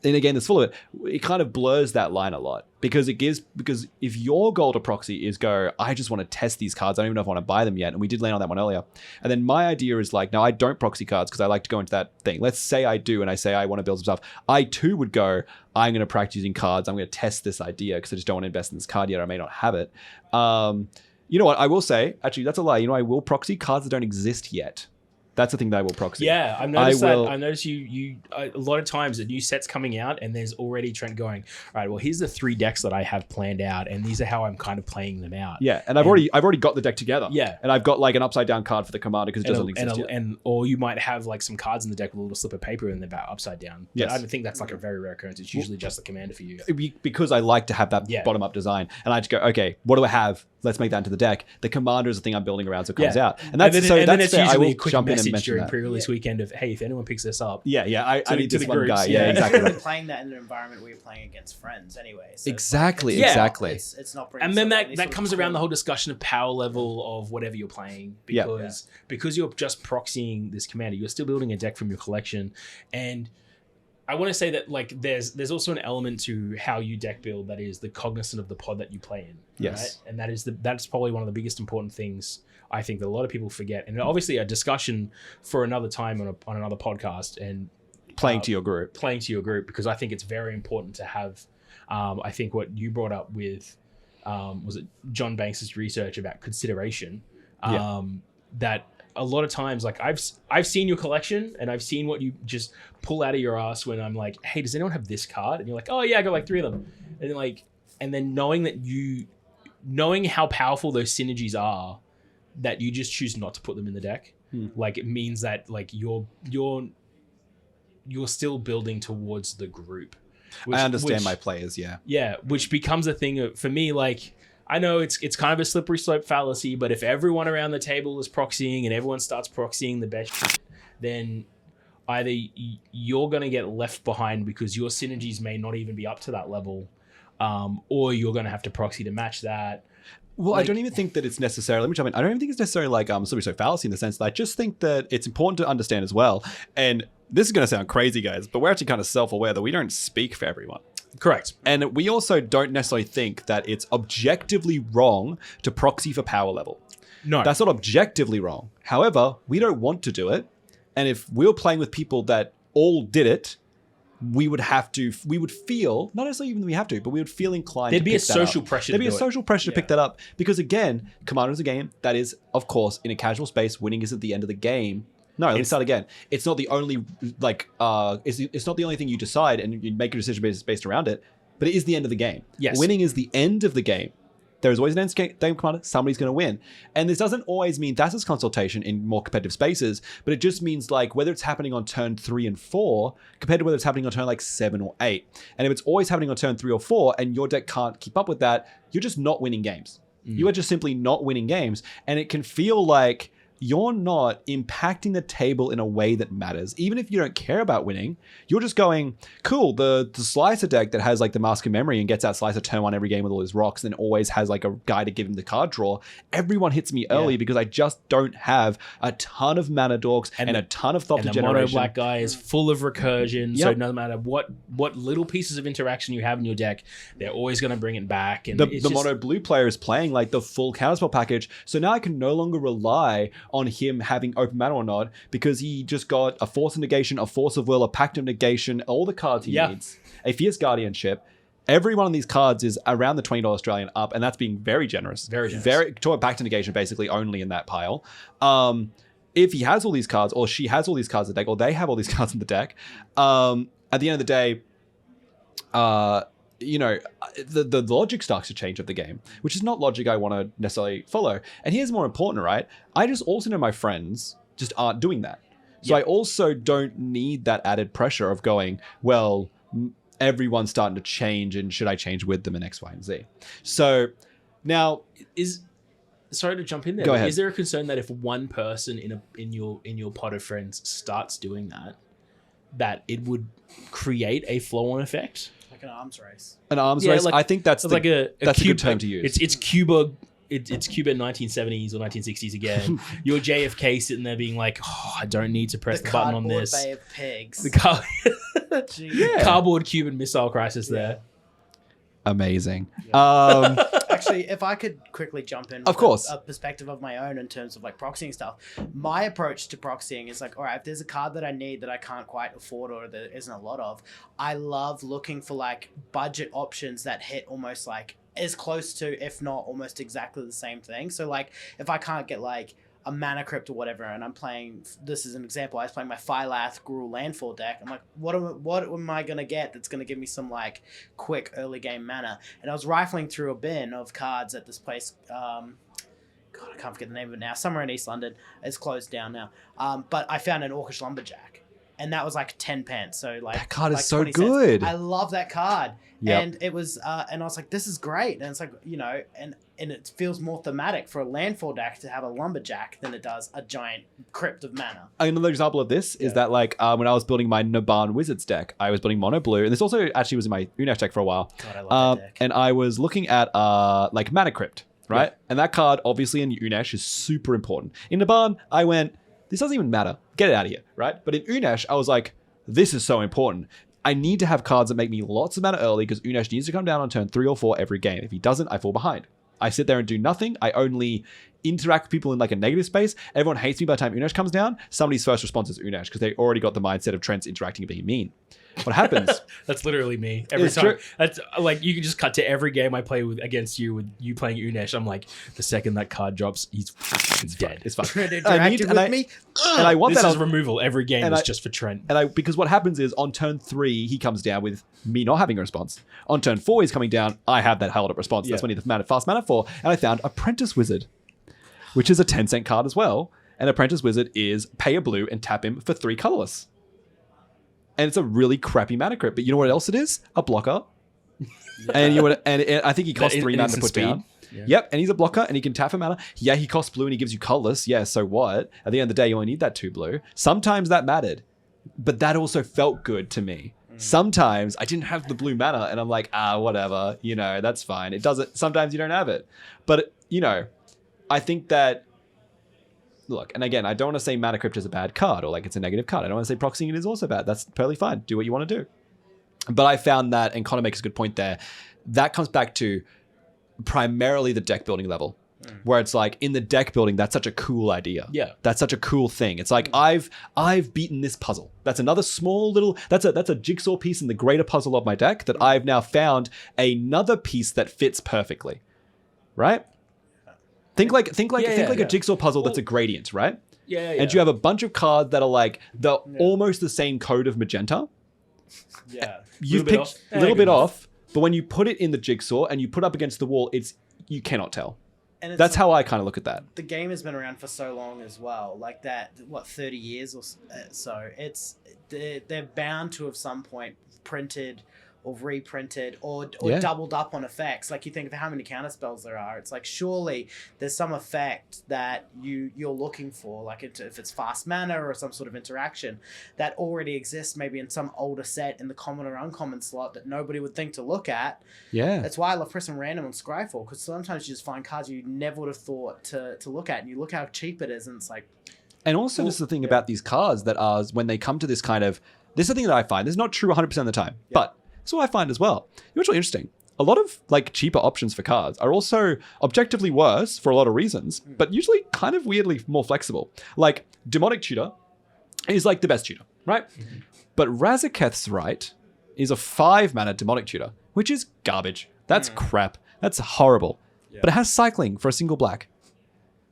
And again, it's full of it. It kind of blurs that line a lot because if your goal to proxy is go, I just want to test these cards. I don't even know if I want to buy them yet. And we did land on that one earlier. And then my idea is like, no, I don't proxy cards because I like to go into that thing. Let's say I do, and I say I want to build some stuff. I too would go, I'm going to practice using cards. I'm going to test this idea because I just don't want to invest in this card yet. I may not have it. You know what? I will say, actually, that's a lie. You know, I will proxy cards that don't exist yet. That's the thing that I will proxy. Yeah, I've noticed that. I noticed you a lot of times a new set's coming out and there's already Trent going, all right, well, here's the 3 decks that I have planned out and these are how I'm kind of playing them out. Yeah, and I've already got the deck together. Yeah. And I've got like an upside down card for the commander because it doesn't exist yet. Or you might have like some cards in the deck with a little slip of paper and they're about upside down. But Yes. I don't think that's like a very rare occurrence. It's usually just the commander for you. Because I like to have that bottom up design. And I just go, okay, what do I have? Let's make that into the deck. The commander is the thing I'm building around so it comes out. And that's then it's fair. I usually will a quick jump in and message mention during that. pre-release weekend of, hey, if anyone picks this up. Yeah, I need to this the one groups, guy. yeah. Yeah, exactly. You're playing that in an environment where you're playing against friends anyway. So Exactly. It's not And then that comes around the whole discussion of power level of whatever you're playing because you're just proxying this commander, you're still building a deck from your collection. And I want to say that like there's also an element to how you deck build that is the cognizant of the pod that you play in. Yes. Right? And that's probably one of the biggest important things I think that a lot of people forget. And obviously a discussion for another time on another podcast and playing to your group because I think it's very important to have I think what you brought up with was it John Banks's research about consideration that a lot of times, like I've seen your collection and I've seen what you just pull out of your ass when I'm like, hey, does anyone have this card? And you're like, oh yeah, I got like 3 of them. And then knowing how powerful those synergies are, that you just choose not to put them in the deck. Like it means that like you're still building towards the group. I understand my players. Yeah, which becomes a thing for me. Like I know it's kind of a slippery slope fallacy, but if everyone around the table is proxying and everyone starts proxying the best shit, then either you're going to get left behind because your synergies may not even be up to that level, or you're going to have to proxy to match that. Well, I don't even think that it's necessarily, let me jump in. I don't even think it's necessarily like slippery slope fallacy in the sense that I just think that it's important to understand as well. And this is going to sound crazy, guys, but we're actually kind of self-aware that we don't speak for everyone. Correct. And we also don't necessarily think that it's objectively wrong to proxy for power level. No. That's not objectively wrong. However, we don't want to do it. And if we were playing with people that all did it, we would feel, not necessarily even that we have to, but we would feel inclined to pick that up. There'd be a social pressure There'd be a social pressure to pick that up. Because again, Commander is a game that is, of course, in a casual space, winning is at the end of the game. No, let me start again. It's not the only it's not the only thing you decide and you make a decision based around it, but it is the end of the game. Yes. Winning is the end of the game. There is always an end game commander. Somebody's going to win. And this doesn't always mean that's consultation in more competitive spaces, but it just means like whether it's happening on turn 3 and 4 compared to whether it's happening on turn like 7 or 8. And if it's always happening on turn 3 or 4 and your deck can't keep up with that, you're just not winning games. You are just simply not winning games. And it can feel like you're not impacting the table in a way that matters. Even if you don't care about winning, you're just going, cool, the Slicer deck that has like the Mask of Memory and gets out Slicer turn 1 every game with all his rocks and always has like a guy to give him the card draw. Everyone hits me early because I just don't have a ton of mana dorks and a ton of Thopter generation. generation. And the mono black guy is full of recursion, so no matter what little pieces of interaction you have in your deck, they're always going to bring it back. And the mono blue player is playing like the full counterspell package, so now I can no longer rely on him having open mana or not because he just got a Force of Negation, a Force of Will, a Pact of Negation, all the cards he needs, a Fierce Guardianship. Every one of these cards is around the $20 Australian up, and that's being very generous. Very generous. To a Pact of Negation basically only in that pile. If he has all these cards, or she has all these cards in the deck, or they have all these cards in the deck, at the end of the day, the logic starts to change of the game, which is not logic I want to necessarily follow. And here's more important, right? I just also know my friends just aren't doing that. So I also don't need that added pressure of going, well, everyone's starting to change and should I change with them in X, Y, and Z? So now sorry to jump in there. Go but ahead. Is there a concern that if one person in your pod of friends starts doing that it would create a flow-on effect? Like an arms race. An arms race. like- I think that's Like a that's a Cuba, good term to use. It's Cuba. It's Cuba 1970s or 1960s again. You're JFK sitting there being like, oh, I don't need to press the button on cardboard this. Bay of Pigs. The cardboard Cuban Missile Crisis there. Amazing. Actually, if I could quickly jump in, Of course. a perspective of my own in terms of like proxying stuff. My approach to proxying is like, all right, if there's a card that I need that I can't quite afford or there isn't a lot of, I love looking for like budget options that hit almost like as close to, if not almost exactly the same thing. So like, if I can't get like a mana crypt or whatever, and I'm playing, this is an example, I was playing my Phylath Gruul Landfall deck. I'm like, what am I going to get that's going to give me some like quick early game mana? And I was rifling through a bin of cards at this place. God, I can't forget the name of it now. Somewhere in East London. It's closed down now. But I found an Orcish Lumberjack. And that was like 10 pence. So like That card is like so 20 cents. good. I love that card. Yep. And it was, and I was like, this is great. And it's like, you know, and it feels more thematic for a landfall deck to have a lumberjack than it does a giant crypt of mana. Another example of this is that like when I was building my Naban Wizards deck, I was building mono blue, and this also actually was in my Unesh deck for a while. God, I love that deck. And I was looking at like Mana Crypt, right? Yeah. And that card obviously in Unesh is super important. In Naban, I went, this doesn't even matter. Get it out of here, right? But in Unesh, I was like, this is so important. I need to have cards that make me lots of mana early because Unesh needs to come down on turn 3 or 4 every game. If he doesn't, I fall behind. I sit there and do nothing. I only interact with people in like a negative space. Everyone hates me by the time Unesh comes down. Somebody's first response is Unesh because they already got the mindset of Trent's interacting and being mean. What happens? That's literally me every It's time. true. That's like you can just cut to every game I play with against you with you playing Unesh. I'm like, the second that card drops, he's dead. It's fine. Trent interacted with me. And I want This that is removal. Every game is just for Trent. And because what happens is on turn 3, he comes down with me not having a response. On turn 4, he's coming down. I have that held up response. That's when he the fast mana for. And I found Apprentice Wizard, which is a 10-cent card as well. And Apprentice Wizard is pay a blue and tap him for 3 colorless. And it's a really crappy mana crypt. But you know what else it is? A blocker. And I think he costs 3 mana to put down. Yeah. Yep, and he's a blocker, and he can tap for mana. Yeah, he costs blue, and he gives you colorless. Yeah, so what? At the end of the day, you only need that 2 blue. Sometimes that mattered, but that also felt good to me. Sometimes I didn't have the blue mana, and I'm like, whatever. You know, that's fine. It doesn't. Sometimes you don't have it, but you know, I think that. Look, and again, I don't want to say Mana Crypt is a bad card or like it's a negative card. I don't want to say Proxying it is also bad. That's totally fine. Do what you want to do. But I found that, and Connor makes a good point there, that comes back to primarily the deck building level, where it's like in the deck building, that's such a cool idea. Yeah. That's such a cool thing. It's like, I've beaten this puzzle. That's another small little, that's a jigsaw piece in the greater puzzle of my deck that I've now found another piece that fits perfectly. Right? Think like a jigsaw puzzle that's a gradient, right? Yeah. And you have a bunch of cards that are like almost the same code of magenta. Yeah. You've picked a little bit off, but when you put it in the jigsaw and you put up against the wall, you cannot tell. And it's That's like, how I kind of look at that. the game has been around for so long as well, like that, 30 years or so. They're bound to have some point printed or reprinted or doubled up on effects. Like you think of how many counter spells there are. It's like surely there's some effect that you're looking for, like if it's fast mana or some sort of interaction that already exists maybe in some older set in the common or uncommon slot that nobody would think to look at. Yeah. That's why I love pressing random on Scryfall, because sometimes you just find cards you never would have thought to look at, and you look how cheap it is, and it's like. And also, this is the thing about these cards that are when they come to this kind of. This is the thing that I find. This is not true 100% of the time, but this is what I find as well. It's really interesting. A lot of like cheaper options for cards are also objectively worse for a lot of reasons, but usually kind of weirdly more flexible. Like Demonic Tutor is like the best tutor, right? Mm-hmm. But Razaketh's Right is a 5 mana Demonic Tutor, which is garbage. That's crap. That's horrible. Yeah. But it has cycling for a single black.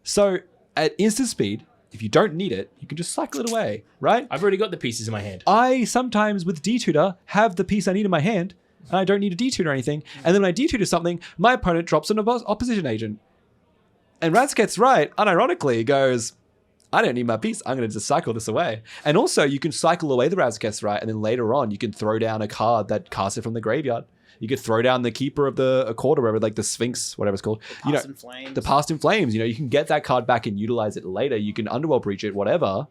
So at instant speed, if you don't need it, you can just cycle it away, right? I've already got the pieces in my hand. I sometimes with D-Tutor have the piece I need in my hand, and I don't need a D-Tutor or anything. And then when I D-Tutor something, my opponent drops an opposition agent. And Razaketh's Right, unironically, goes, I don't need my piece. I'm going to just cycle this away. And also, you can cycle away the Razaketh, right? And then later on, you can throw down a card that casts it from the graveyard. You could throw down the Keeper of the Court, or whatever, like the Sphinx, whatever it's called. Past in Flames. The Past in Flames. You can get that card back and utilize it later. You can Underworld Breach it, whatever.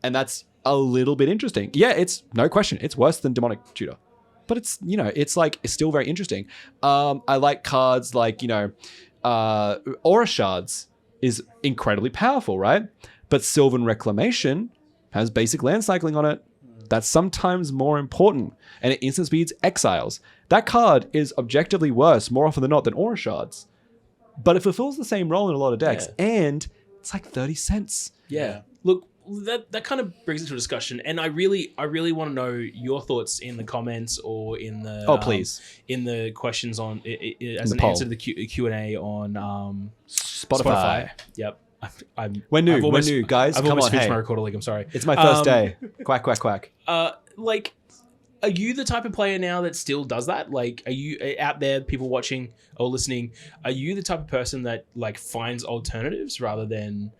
And that's a little bit interesting. Yeah, it's no question. It's worse than Demonic Tutor. But it's, it's still very interesting. I like cards like, Aura Shards is incredibly powerful, right? But Sylvan Reclamation has basic land cycling on it. That's sometimes more important. And it instant speeds Exiles. That card is objectively worse more often than not than Aura Shards. But it fulfills the same role in a lot of decks. Yeah. And it's like 30 cents. Yeah. Look, that kind of brings it to a discussion. And I really want to know your thoughts in the comments or in the... please. In the questions on... as an poll. Answer to the Q&A on Spotify. Yep. We're new, guys. I've Come almost on, finished hey. my recorder league. I'm sorry. It's my first day. Quack, quack, quack. Are you the type of player now that still does that? Like, are you out there, people watching or listening, are you the type of person that like finds alternatives rather than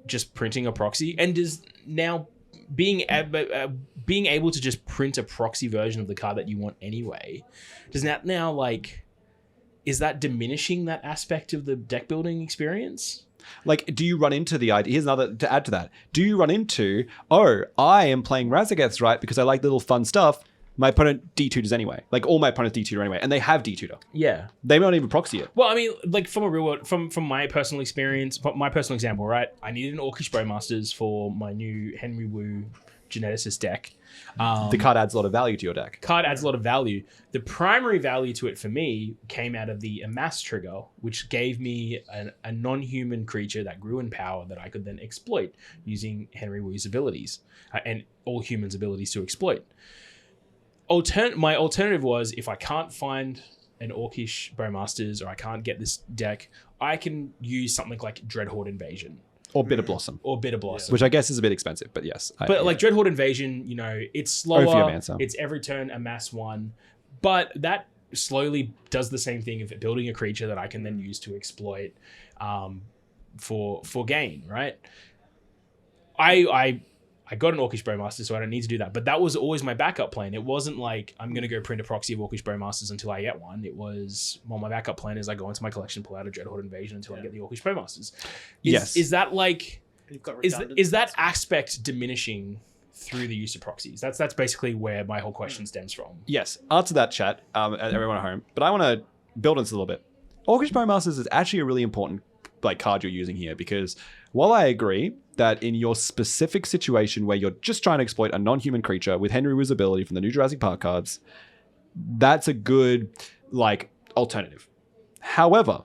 just printing a proxy? And does now being able to just print a proxy version of the card that you want anyway, does that now like, is that diminishing that aspect of the deck building experience? Like, do you run into the idea? Here's another to add to that. Do you run into, I am playing Razakeths, right? Because I like little fun stuff. My opponent D2 anyway. Like, all my opponents D2 anyway. And they have D2. Yeah. They may not even proxy it. Well, I mean, like, from a real world, from my personal experience, my personal example, right? I needed an Orcish Bowmasters for my new Henry Wu Geneticist deck. The card adds a lot of value to your deck. Card adds a lot of value. The primary value to it for me came out of the Amass trigger, which gave me a non-human creature that grew in power that I could then exploit using Henry Wu's abilities and all humans' abilities to exploit. My alternative was, if I can't find an Orcish Bowmasters or I can't get this deck, I can use something like Dreadhorde Invasion. Or Bitter Blossom. Which I guess is a bit expensive, but yes. Like Dreadhorde Invasion, it's slower. It's every turn amass one. But that slowly does the same thing of building a creature that I can then use to exploit for gain, right? I got an Orcish Bowmaster, so I don't need to do that. But that was always my backup plan. It wasn't like I'm going to go print a proxy of Orcish Bowmasters until I get one. It was, my backup plan is I go into my collection, pull out a Dreadhorde Invasion until I get the Orcish Bowmasters. Yes. Is that like... You've got is that aspect diminishing through the use of proxies? That's basically where my whole question stems from. Yes. Answer that, chat, everyone at home. But I want to build on this a little bit. Orcish Bowmasters is actually a really important card you're using here, because while I agree that in your specific situation where you're just trying to exploit a non-human creature with Henry Wu's ability from the new Jurassic Park cards, that's a good alternative. However,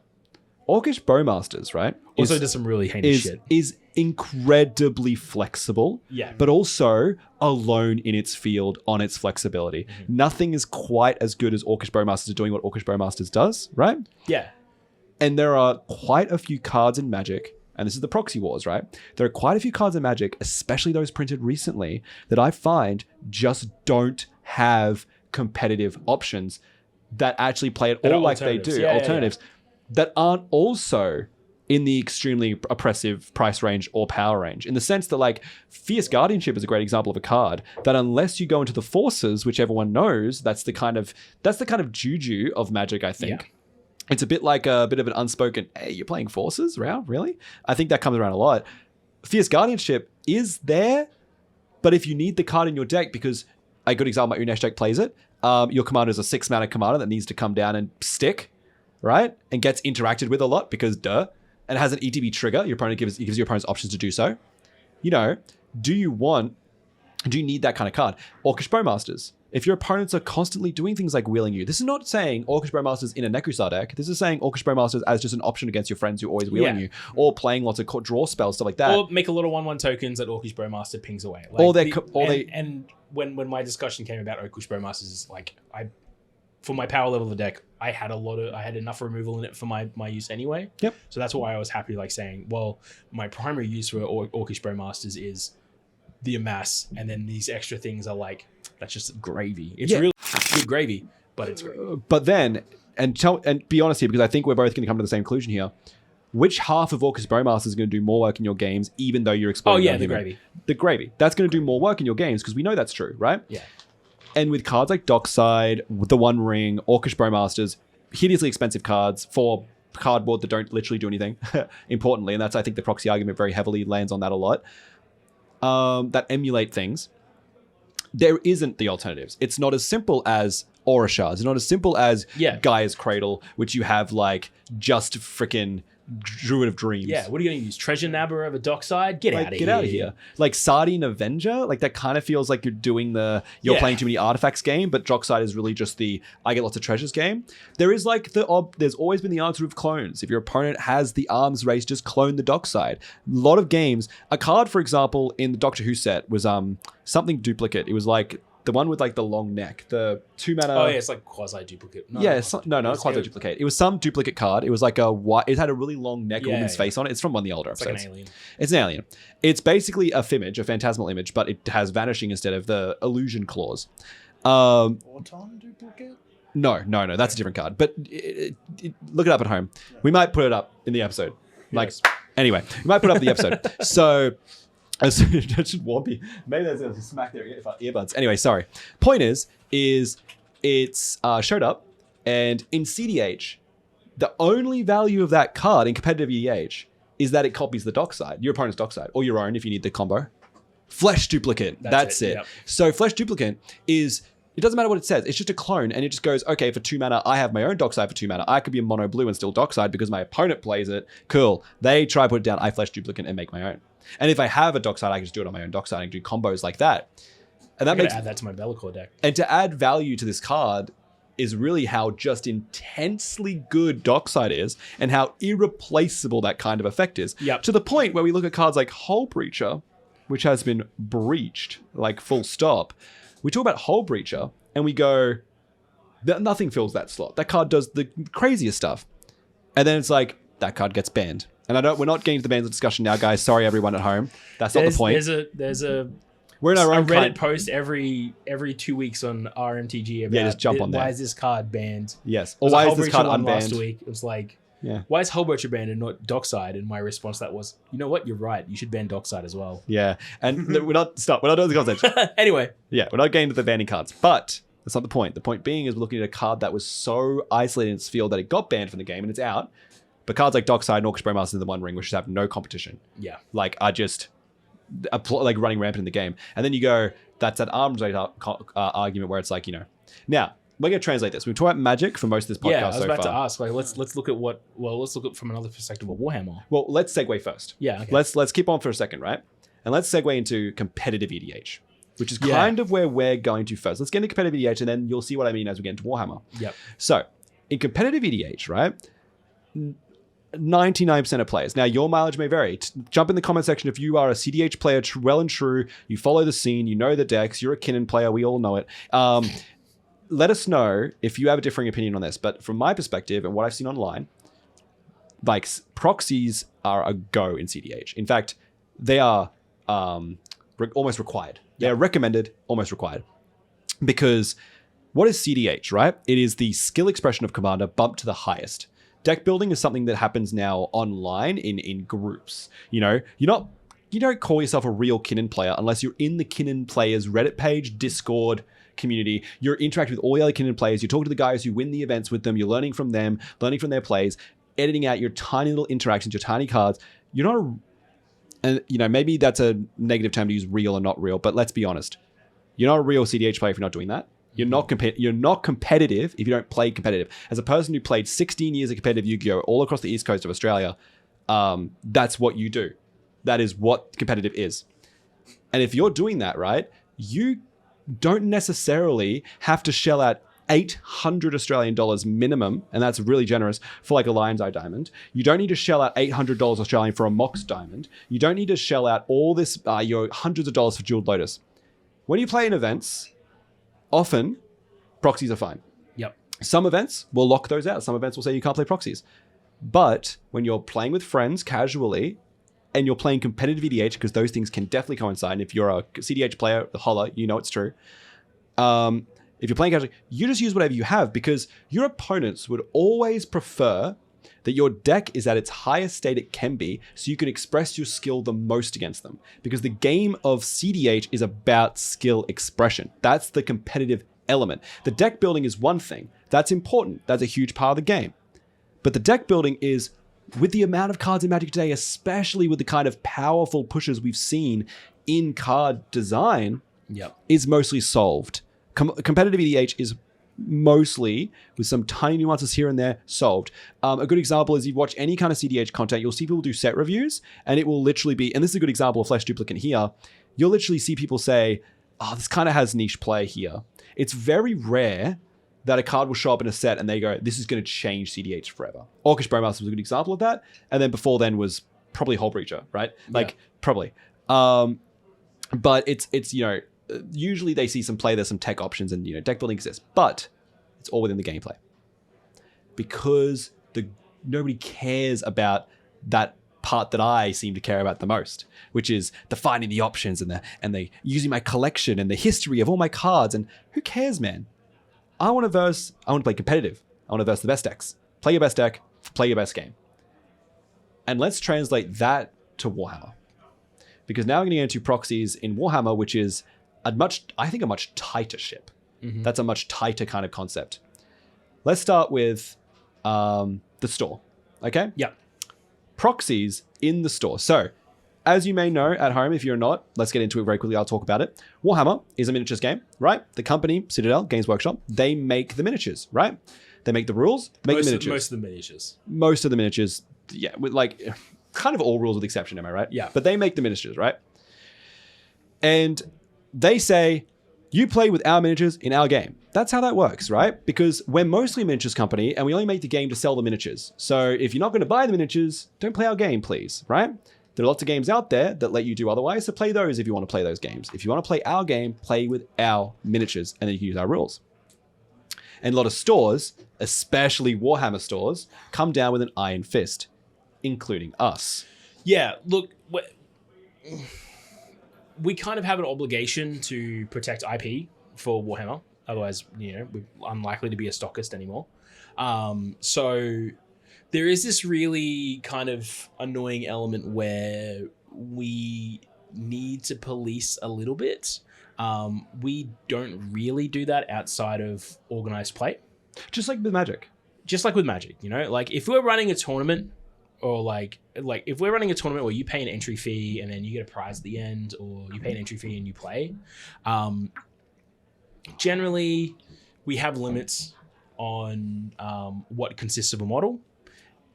Orcish Bowmasters, right, also does some really heinous shit. Is incredibly flexible, but also alone in its field on its flexibility. Mm-hmm. Nothing is quite as good as Orcish Bowmasters doing what Orcish Bowmasters does, right? Yeah. And there are quite a few cards in Magic, and this is the Proxy Wars, right? There are quite a few cards in Magic, especially those printed recently, that I find just don't have competitive options that actually play it all like they do. Alternatives that aren't also in the extremely oppressive price range or power range. In the sense that Fierce Guardianship is a great example of a card that, unless you go into the Forces, which everyone knows, that's the kind of juju of Magic, I think. Yeah. It's a bit like a bit of an unspoken, hey, you're playing Forces? Wow, really? I think that comes around a lot. Fierce Guardianship is there, but if you need the card in your deck, because a good example, my Unesh deck plays it, your commander is a 6-mana commander that needs to come down and stick, right? And gets interacted with a lot because duh. And it has an ETB trigger. Your opponent gives your opponents options to do so. Do you need that kind of card? Orcish Bowmasters. If your opponents are constantly doing things like wheeling you, this is not saying Orcish Bowmasters in a Necrostar deck. This is saying Orcish Bowmasters as just an option against your friends who are always wheeling you, or playing lots of draw spells, stuff like that. Or make a lot of 1/1 tokens that Orcish Bowmaster pings away. And when my discussion came about Orcish Bowmasters, for my power level of the deck, I had enough removal in it for my use anyway. Yep. So that's why I was happy saying, well, my primary use for Orcish Bowmasters is the Amass, and then these extra things are that's just gravy. It's really good gravy, but it's gravy. But then, and be honest here, because I think we're both going to come to the same conclusion here. which half of Orcus Bowmaster is going to do more work in your games, even though you're exploring? Oh yeah, the gravy. The gravy. That's going to do more work in your games because we know that's true, right? Yeah. And with cards like Dockside, the One Ring, Orcish Bowmasters, hideously expensive cards for cardboard that don't literally do anything, importantly, and that's, I think, the proxy argument very heavily lands on that a lot, that emulate things. There isn't the alternatives. It's not as simple as Aura Shards. It's not as simple as Gaia's Cradle, which you have like just freaking Druid of Dreams. Yeah, what are you going to use? Treasure Nabber over Dockside? Get out of here. Like Sardine Avenger, like that kind of feels like you're doing you're playing too many artifacts game, but Dockside is really just the I get lots of treasures game. There is like there's always been the answer of clones. If your opponent has the arms race, just clone the Dockside. A lot of games, a card, for example, in the Doctor Who set was something duplicate. It was like the one with like the long neck, the 2 mana. Oh yeah, it's like quasi duplicate. No, not quasi duplicate. It was some duplicate card. It was like it had a really long neck, a woman's face on it. It's from one of the older episodes. Like an alien. It's an alien. It's basically a Fimage, a phantasmal image, but it has vanishing instead of the illusion clause. Auton duplicate? No, that's a different card. But look it up at home. We might put it up in the episode. Anyway, we might put it up in the episode. So. That should warn me. Maybe there's a smack their earbuds. Anyway, sorry. Point is it's showed up, and in CDH, the only value of that card in competitive EDH is that it copies the Dockside, your opponent's Dockside, or your own if you need the combo. Flesh Duplicate. That's it. Yep. So Flesh Duplicate is. It doesn't matter what it says. It's just a clone, and it just goes, okay, for 2 mana, I have my own Dockside for 2 mana. I could be a mono blue and still Dockside because my opponent plays it. Cool. They try to put it down. I Flesh Duplicate and make my own. And if I have a Dockside, I can just do it on my own Dockside and do combos like that. And that makes add that to my Be'lakor deck. And to add value to this card is really how just intensely good Dockside is and how irreplaceable that kind of effect is. Yep. To the point where we look at cards like Hull Breacher, which has been breached, like full stop. We talk about Hull Breacher and we go, nothing fills that slot. That card does the craziest stuff. And then it's like, that card gets banned. And we're not getting to the bans discussion now, guys. Sorry, everyone at home. That's not the point. We're in our own Reddit post every 2 weeks on RMTG about just jump on there. Why is this card banned? Yes. Or why is this card unbanned? Last week it was like, why is Hullbreacher banned and not Dockside? And my response to that was, you know what? You're right. You should ban Dockside as well. Yeah. And we're not doing the conversation. Anyway. Yeah, we're not getting to the banning cards. But that's not the point. The point being is we're looking at a card that was so isolated in its field that it got banned from the game and it's out. But cards like Dockside and Orcish Bowmaster and the One Ring, which have no competition. Yeah. Like, are just like running rampant in the game. And then you go, that's that arms race argument where it's like, Now, we're going to translate this. We've talked about Magic for most of this podcast so far. Yeah, I was about to ask. Like, let's look at let's look at from another perspective of Warhammer. Well, let's segue first. Yeah, okay. Let's keep on for a second, right? And let's segue into competitive EDH, which is kind of where we're going to first. Let's get into competitive EDH, and then you'll see what I mean as we get into Warhammer. Yep. So, in competitive EDH, right? 99% of players. Now, your mileage may vary. Jump in the comment section if you are a CDH player, well and true. You follow the scene. You know the decks. You're a Kinnan player. We all know it. Let us know if you have a differing opinion on this. But from my perspective and what I've seen online, like proxies are a go in CDH. In fact, they are almost required. They are recommended, almost required. Because what is CDH, right? It is the skill expression of Commander bumped to the highest. Deck building is something that happens now online in groups. You don't call yourself a real Kinnan player unless you're in the Kinnan players Reddit page, Discord community. You're interacting with all the other Kinnan players. You're talking to the guys who win the events with them. You're learning from them, learning from their plays, editing out your tiny little interactions, your tiny cards. You're not and maybe that's a negative term to use, real or not real, but let's be honest. You're not a real CDH player if you're not doing that. You're not competitive if you don't play competitive. As a person who played 16 years of competitive Yu-Gi-Oh! All across the east coast of Australia, that's what you do. That is what competitive is. And if you're doing that, right, you don't necessarily have to shell out 800 Australian dollars minimum, and that's really generous for like a Lion's Eye Diamond. You don't need to shell out $800 Australian for a Mox Diamond. You don't need to shell out all this, your hundreds of dollars for Jeweled Lotus. When you play in events, often, proxies are fine. Yep. Some events will lock those out. Some events will say you can't play proxies. But when you're playing with friends casually, and you're playing competitive EDH, because those things can definitely coincide. And if you're a CDH player, the holler, you know it's true. If you're playing casually, you just use whatever you have, because your opponents would always prefer that your deck is at its highest state it can be, so you can express your skill the most against them. Because the game of CDH is about skill expression. That's the competitive element. The deck building is one thing. That's important. That's a huge part of the game. But the deck building is, with the amount of cards in Magic today, especially with the kind of powerful pushes we've seen in card design, is mostly solved. Competitive EDH is mostly, with some tiny nuances here and there, solved. A good example is you watch any kind of CDH content, you'll see people do set reviews, and it will literally be, and this is a good example of Flesh Duplicate here, you'll literally see people say, oh, this kind of has niche play here. It's very rare that a card will show up in a set and they go, this is going to change CDH forever. Orcish Bowmaster was a good example of that. And then before then was probably Hull Breacher, right? Probably. But it's usually they see some play, there's some tech options and, deck building exists. But it's all within the gameplay. Because nobody cares about that part that I seem to care about the most, which is defining the options and the using my collection and the history of all my cards. And who cares, man? I want to play competitive. I want to verse the best decks. Play your best deck, play your best game. And let's translate that to Warhammer. Because now we're going to get into Proxies in Warhammer, which is a much tighter ship. Mm-hmm. That's a much tighter kind of concept. Let's start with the store. Okay? Yeah. Proxies in the store. So, as you may know at home, if you're not, let's get into it very quickly. I'll talk about it. Warhammer is a miniatures game, right? The company, Citadel, Games Workshop, they make the miniatures, right? They make the rules, the miniatures. Most of the miniatures. Most of the miniatures, yeah. With kind of all rules with exception, am I right? Yeah. But they make the miniatures, right? And they say, you play with our miniatures in our game. That's how that works, right? Because we're mostly a miniatures company and we only make the game to sell the miniatures. So if you're not going to buy the miniatures, don't play our game, please, right? There are lots of games out there that let you do otherwise, so play those if you want to play those games. If you want to play our game, play with our miniatures, and then you can use our rules. And a lot of stores, especially Warhammer stores, come down with an iron fist, including us. Yeah, look, we kind of have an obligation to protect IP for Warhammer. Otherwise, we're unlikely to be a stockist anymore. So there is this really kind of annoying element where we need to police a little bit. We don't really do that outside of organized play. Just like with Magic. If we're running a tournament or if we're running a tournament where you pay an entry fee and then you get a prize at the end, or you pay an entry fee and you play, generally we have limits on what consists of a model.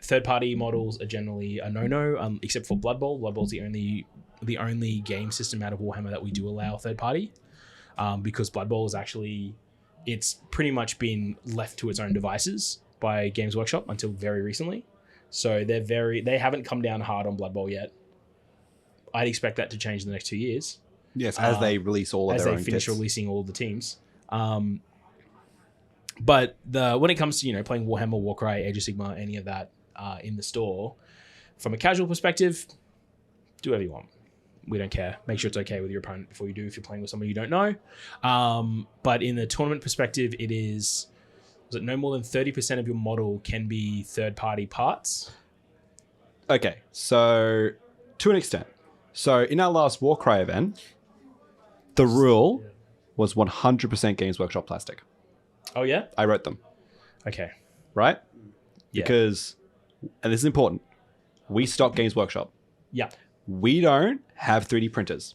Third-party models are generally a no-no, except for Blood Bowl. Blood Bowl's the only game system out of Warhammer that we do allow third-party, because Blood Bowl is it's pretty much been left to its own devices by Games Workshop until very recently. So they haven't come down hard on Blood Bowl yet. I'd expect that to change in the next 2 years. Yes, as they release all of their own kits. As they finish releasing all of the teams. But when it comes to playing Warhammer, Warcry, Age of Sigmar, any of that in the store, from a casual perspective, do whatever you want. We don't care. Make sure it's okay with your opponent before you do if you're playing with someone you don't know. But in the tournament perspective, was it no more than 30% of your model can be third-party parts? Okay, so to an extent. So in our last Warcry event, the rule was 100% Games Workshop plastic. Oh, yeah? I wrote them. Okay. Right? Yeah. Because, and this is important, we stock Games Workshop. Yeah. We don't have 3D printers.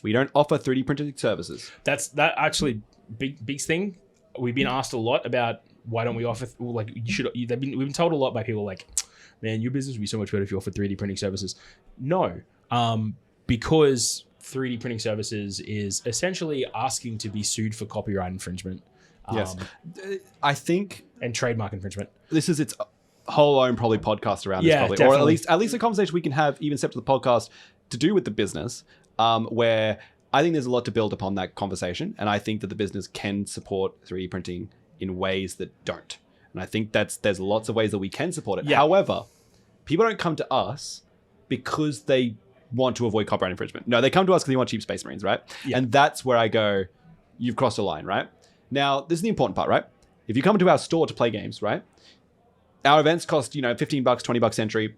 We don't offer 3D printing services. That actually big thing. We've been asked a lot about why don't we offer we've been told a lot by people man, your business would be so much better if you offered 3D printing services. No, because 3D printing services is essentially asking to be sued for copyright infringement. Yes, I think, and trademark infringement. This is its whole own probably podcast around this, probably, definitely. or at least a conversation we can have even separate to the podcast to do with the business, where I think there's a lot to build upon that conversation, and I think that the business can support 3D printing in ways that don't, and I think there's lots of ways that we can support it. Yeah. However, people don't come to us because they want to avoid copyright infringement. No, they come to us because they want cheap Space Marines, right? Yeah. And that's where I go, you've crossed a line, right? Now, this is the important part, right? If you come to our store to play games, right? our events cost, $15, $20 entry.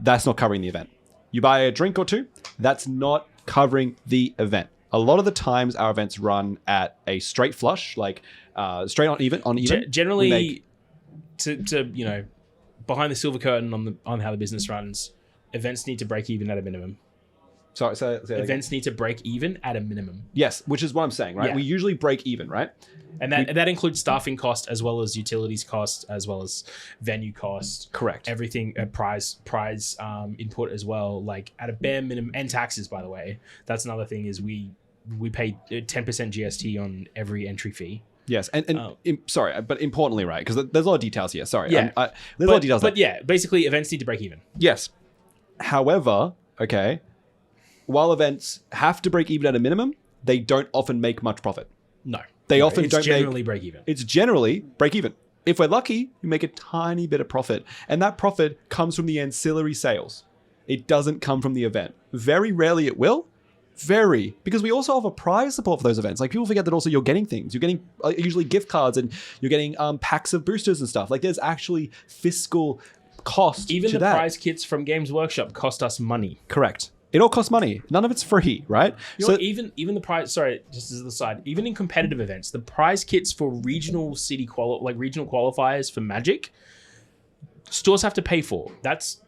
That's not covering the event. You buy a drink or two, that's not covering the event. A lot of the times our events run at a straight flush, like straight on even. Generally, to behind the silver curtain on how the business runs, events need to break even at a minimum. Sorry, say events need to break even at a minimum. Yes, which is what I'm saying, right? Yeah. We usually break even, right? And that includes staffing cost as well as utilities cost as well as venue cost. Correct. Everything, prize input as well, like at a bare minimum, and taxes, by the way. That's another thing is we pay 10% GST on every entry fee. Yes, sorry, but importantly, right? Because there's a lot of details here. Sorry, yeah, there's a lot of details. But yeah, basically, events need to break even. Yes. However, okay, while events have to break even at a minimum, they don't often make much profit. No, they often it's don't generally break even. It's generally break even. If we're lucky, we make a tiny bit of profit, and that profit comes from the ancillary sales. It doesn't come from the event. Very rarely it will. Because we also offer prize support for those events. Like, people forget that also you're getting things. You're getting usually gift cards, and you're getting packs of boosters and stuff. Like, there's actually fiscal cost. Even to the that. prize kits from Games Workshop cost us money. Correct. It all costs money. None of it's free, right? Even the prize. Sorry, just as an aside. Even in competitive events, the prize kits for regional regional qualifiers for Magic, stores have to pay for. That's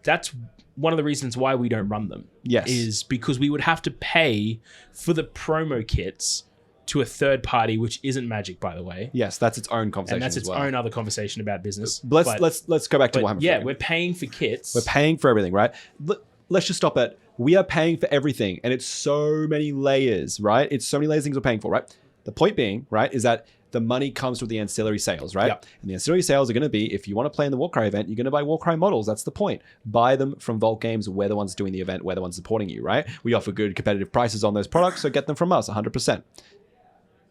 one of the reasons why we don't run them. Yes. Is because we would have to pay for the promo kits to a third party, which isn't Magic, by the way. Yes, that's its own conversation. And that's its own other conversation about business. Let's go back to Warhammer. Yeah, we're paying for kits. We're paying for everything, right? Let's just stop at we are paying for everything, and it's so many layers, right? It's so many layers of things we're paying for, right? The point being, right, is that the money comes from the ancillary sales, right? Yep. And the ancillary sales are going to be, if you want to play in the Warcry event, you're going to buy Warcry models. That's the point. Buy them from Vault Games. We're the ones doing the event. We're the ones supporting you, right? We offer good competitive prices on those products, so get them from us 100%.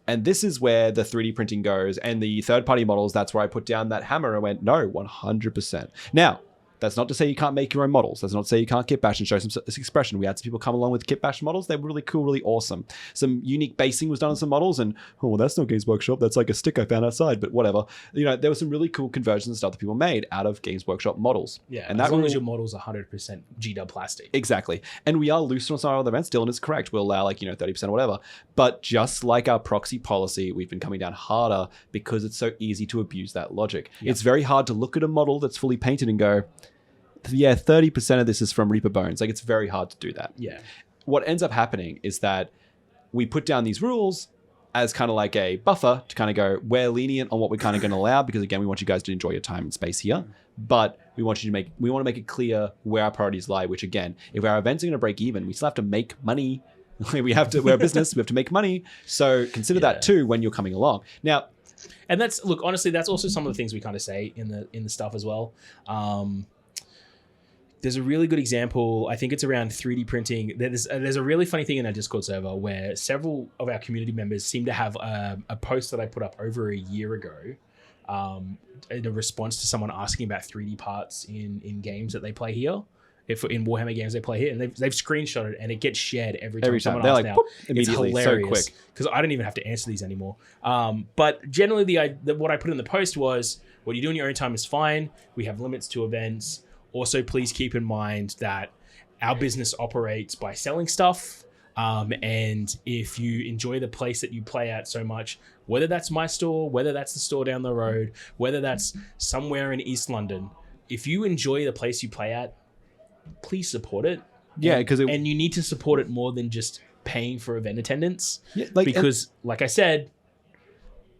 And this is where the 3D printing goes, and the third-party models, that's where I put down that hammer and went, no, 100%. Now, that's not to say you can't make your own models. That's not to say you can't kit bash and show some expression. We had some people come along with kit bash models. They were really cool, really awesome. Some unique basing was done on some models, and well, that's not Games Workshop. That's like a stick I found outside, but whatever. There were some really cool conversions and stuff that people made out of Games Workshop models. Yeah, and as long as your model's 100% GW plastic. Exactly. And we are loose on some other events. Dylan is correct. We'll allow 30% or whatever. But just like our proxy policy, we've been coming down harder because it's so easy to abuse that logic. Yep. It's very hard to look at a model that's fully painted and go, yeah, 30% of this is from Reaper Bones. Like, it's very hard to do that. Yeah. What ends up happening is that we put down these rules as kind of like a buffer to kind of go, we're lenient on what we're kind of going to allow, because again, we want you guys to enjoy your time and space here. But we want to make it clear where our priorities lie, which again, if our events are going to break even, we still have to make money. We're a business, we have to make money. So consider that too when you're coming along. Now, and honestly, that's also some of the things we kind of say in the stuff as well. There's a really good example. I think it's around 3D printing. There's a really funny thing in our Discord server where several of our community members seem to have a post that I put up over a year ago in a response to someone asking about 3D parts in games that they play here. If in Warhammer games they play here, and they've screenshot it, and it gets shared every time someone asks now. Immediately, it's hilarious, so quick. Because I don't even have to answer these anymore. But generally, what I put in the post was, what you do in your own time is fine. We have limits to events. Also, please keep in mind that our business operates by selling stuff. And if you enjoy the place that you play at so much, whether that's my store, whether that's the store down the road, whether that's somewhere in East London, if you enjoy the place you play at, please support it. Yeah, and you need to support it more than just paying for event attendance. Yeah, like I said,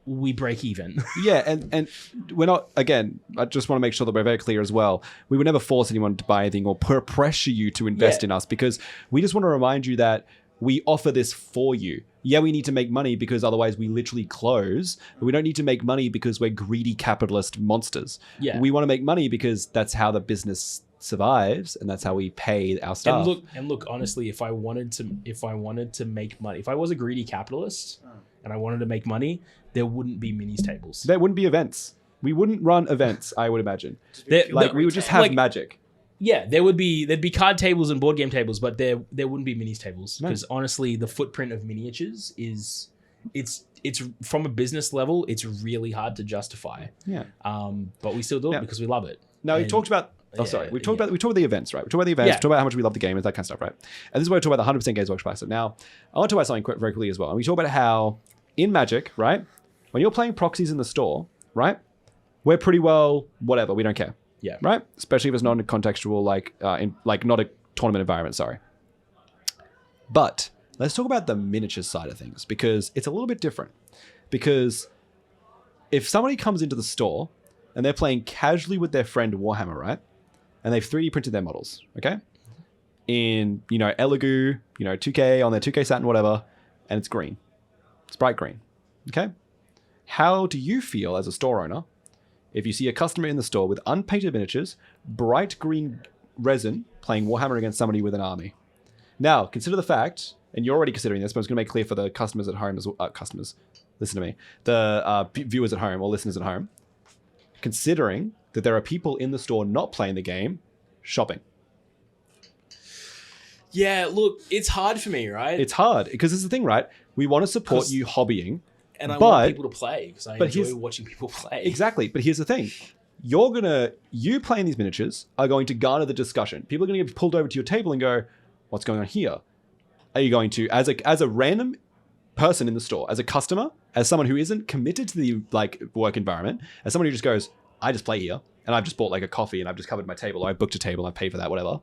we break even. Yeah, and we're not, again, I just want to make sure that we're very clear as well. We would never force anyone to buy anything or pressure you to invest in us, because we just want to remind you that we offer this for you. Yeah, we need to make money because otherwise we literally close. But we don't need to make money because we're greedy capitalist monsters. Yeah. We want to make money because that's how the business survives, and that's how we pay our staff. And look, honestly, if I wanted to make money, if I was a greedy capitalist and I wanted to make money, there wouldn't be minis tables. There wouldn't be events. We wouldn't run events, I would imagine. We would just have Magic. Yeah, there'd be card tables and board game tables, but there wouldn't be minis tables, because honestly, the footprint of miniatures is it's from a business level, it's really hard to justify. Yeah. But we still do it because we love it. Now we talked about. Oh, sorry. We talked about the events, right? We talked about the events. We talked about how much we love the game and that kind of stuff, right? And this is where we talk about the 100% Games Workshop asset. Now, I want to talk about something very quickly as well. And we talk about how in Magic, right, when you're playing proxies in the store, right, we're pretty well whatever. We don't care. Yeah. Right. Especially if it's not a contextual not a tournament environment. Sorry. But let's talk about the miniatures side of things because it's a little bit different. Because if somebody comes into the store and they're playing casually with their friend Warhammer, right? And they've 3D printed their models, okay? In, Elegoo, 2K, on their 2K Saturn, whatever, and it's green. It's bright green, okay? How do you feel as a store owner if you see a customer in the store with unpainted miniatures, bright green resin, playing Warhammer against somebody with an army? Now, consider the fact, and you're already considering this, but I was going to make clear for the customers at home, customers, listen to me, the viewers at home or listeners at home, considering that there are people in the store not playing the game, shopping. Yeah, look, it's hard for me, right? It's hard because this is the thing, right? We want to support you hobbying. And I want people to play because I enjoy watching people play. Exactly. But here's the thing. You playing these miniatures are going to garner the discussion. People are going to get pulled over to your table and go, what's going on here? Are you going to, as a random person in the store, as a customer, as someone who isn't committed to the work environment, as someone who just goes, I just play here and I've just bought a coffee and I've just covered my table or I booked a table and I paid for that, whatever.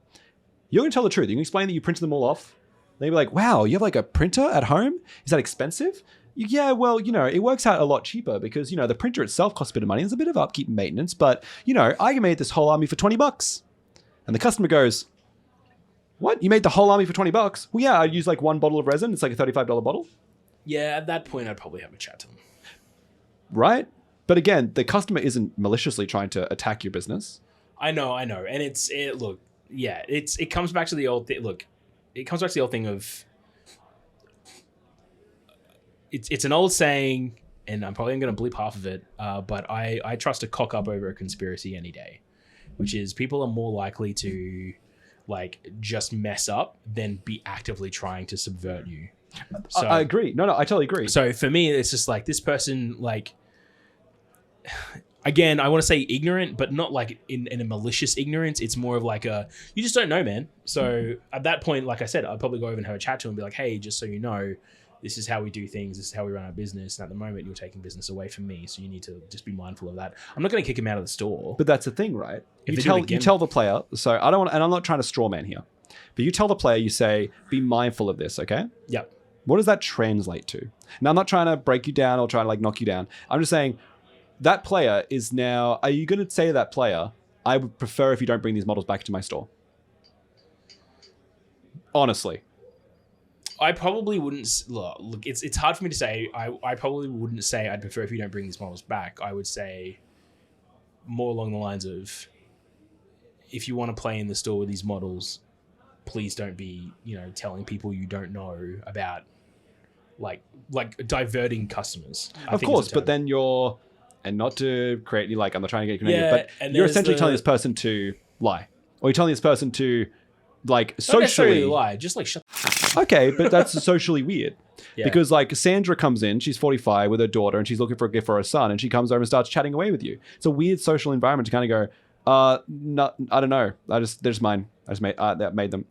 You're going to tell the truth. You can explain that you printed them all off. They'll be like, wow, you have a printer at home? Is that expensive? Yeah, well, it works out a lot cheaper because, the printer itself costs a bit of money. There's a bit of upkeep and maintenance, but, I made this whole army for $20. And the customer goes, what? You made the whole army for $20? Well, yeah, I'd use one bottle of resin. It's a $35 bottle. Yeah, at that point, I'd probably have a chat to them. Right? But again, the customer isn't maliciously trying to attack your business. I know. And it comes back to the old thing. Look, it comes back to the old thing of, it's an old saying, and I'm probably going to bleep half of it, but I trust a cock up over a conspiracy any day, which is people are more likely to just mess up than be actively trying to subvert you. So, I agree. No, I totally agree. So for me, it's just this person, again, I want to say ignorant, but not in a malicious ignorance. It's more of you just don't know, man. So at that point, like I said, I'd probably go over and have a chat to him and be like, hey, just so you know, this is how we do things. This is how we run our business. And at the moment, you're taking business away from me. So you need to just be mindful of that. I'm not going to kick him out of the store. But that's the thing, right? You tell the player. So I don't want, and I'm not trying to straw man here, but you tell the player, you say, be mindful of this, okay? Yep. What does that translate to? Now, I'm not trying to break you down or try to knock you down. I'm just saying that player is now, are you going to say to that player, I would prefer if you don't bring these models back to my store? Honestly. I probably wouldn't. Look, it's hard for me to say. I probably wouldn't say I'd prefer if you don't bring these models back. I would say more along the lines of, if you want to play in the store with these models, please don't be, telling people you don't know about, diverting customers. Of course, but then and not to create any I'm not trying to get connected, but you're essentially telling this person to lie, or you're telling this person to socially not necessarily lie, just shut. Okay, but that's socially weird. Yeah. Because Sandra comes in, she's 45 with her daughter, and she's looking for a gift for her son, and she comes over and starts chatting away with you. It's a weird social environment to kind of go, no, I don't know. They're just mine. I just made them.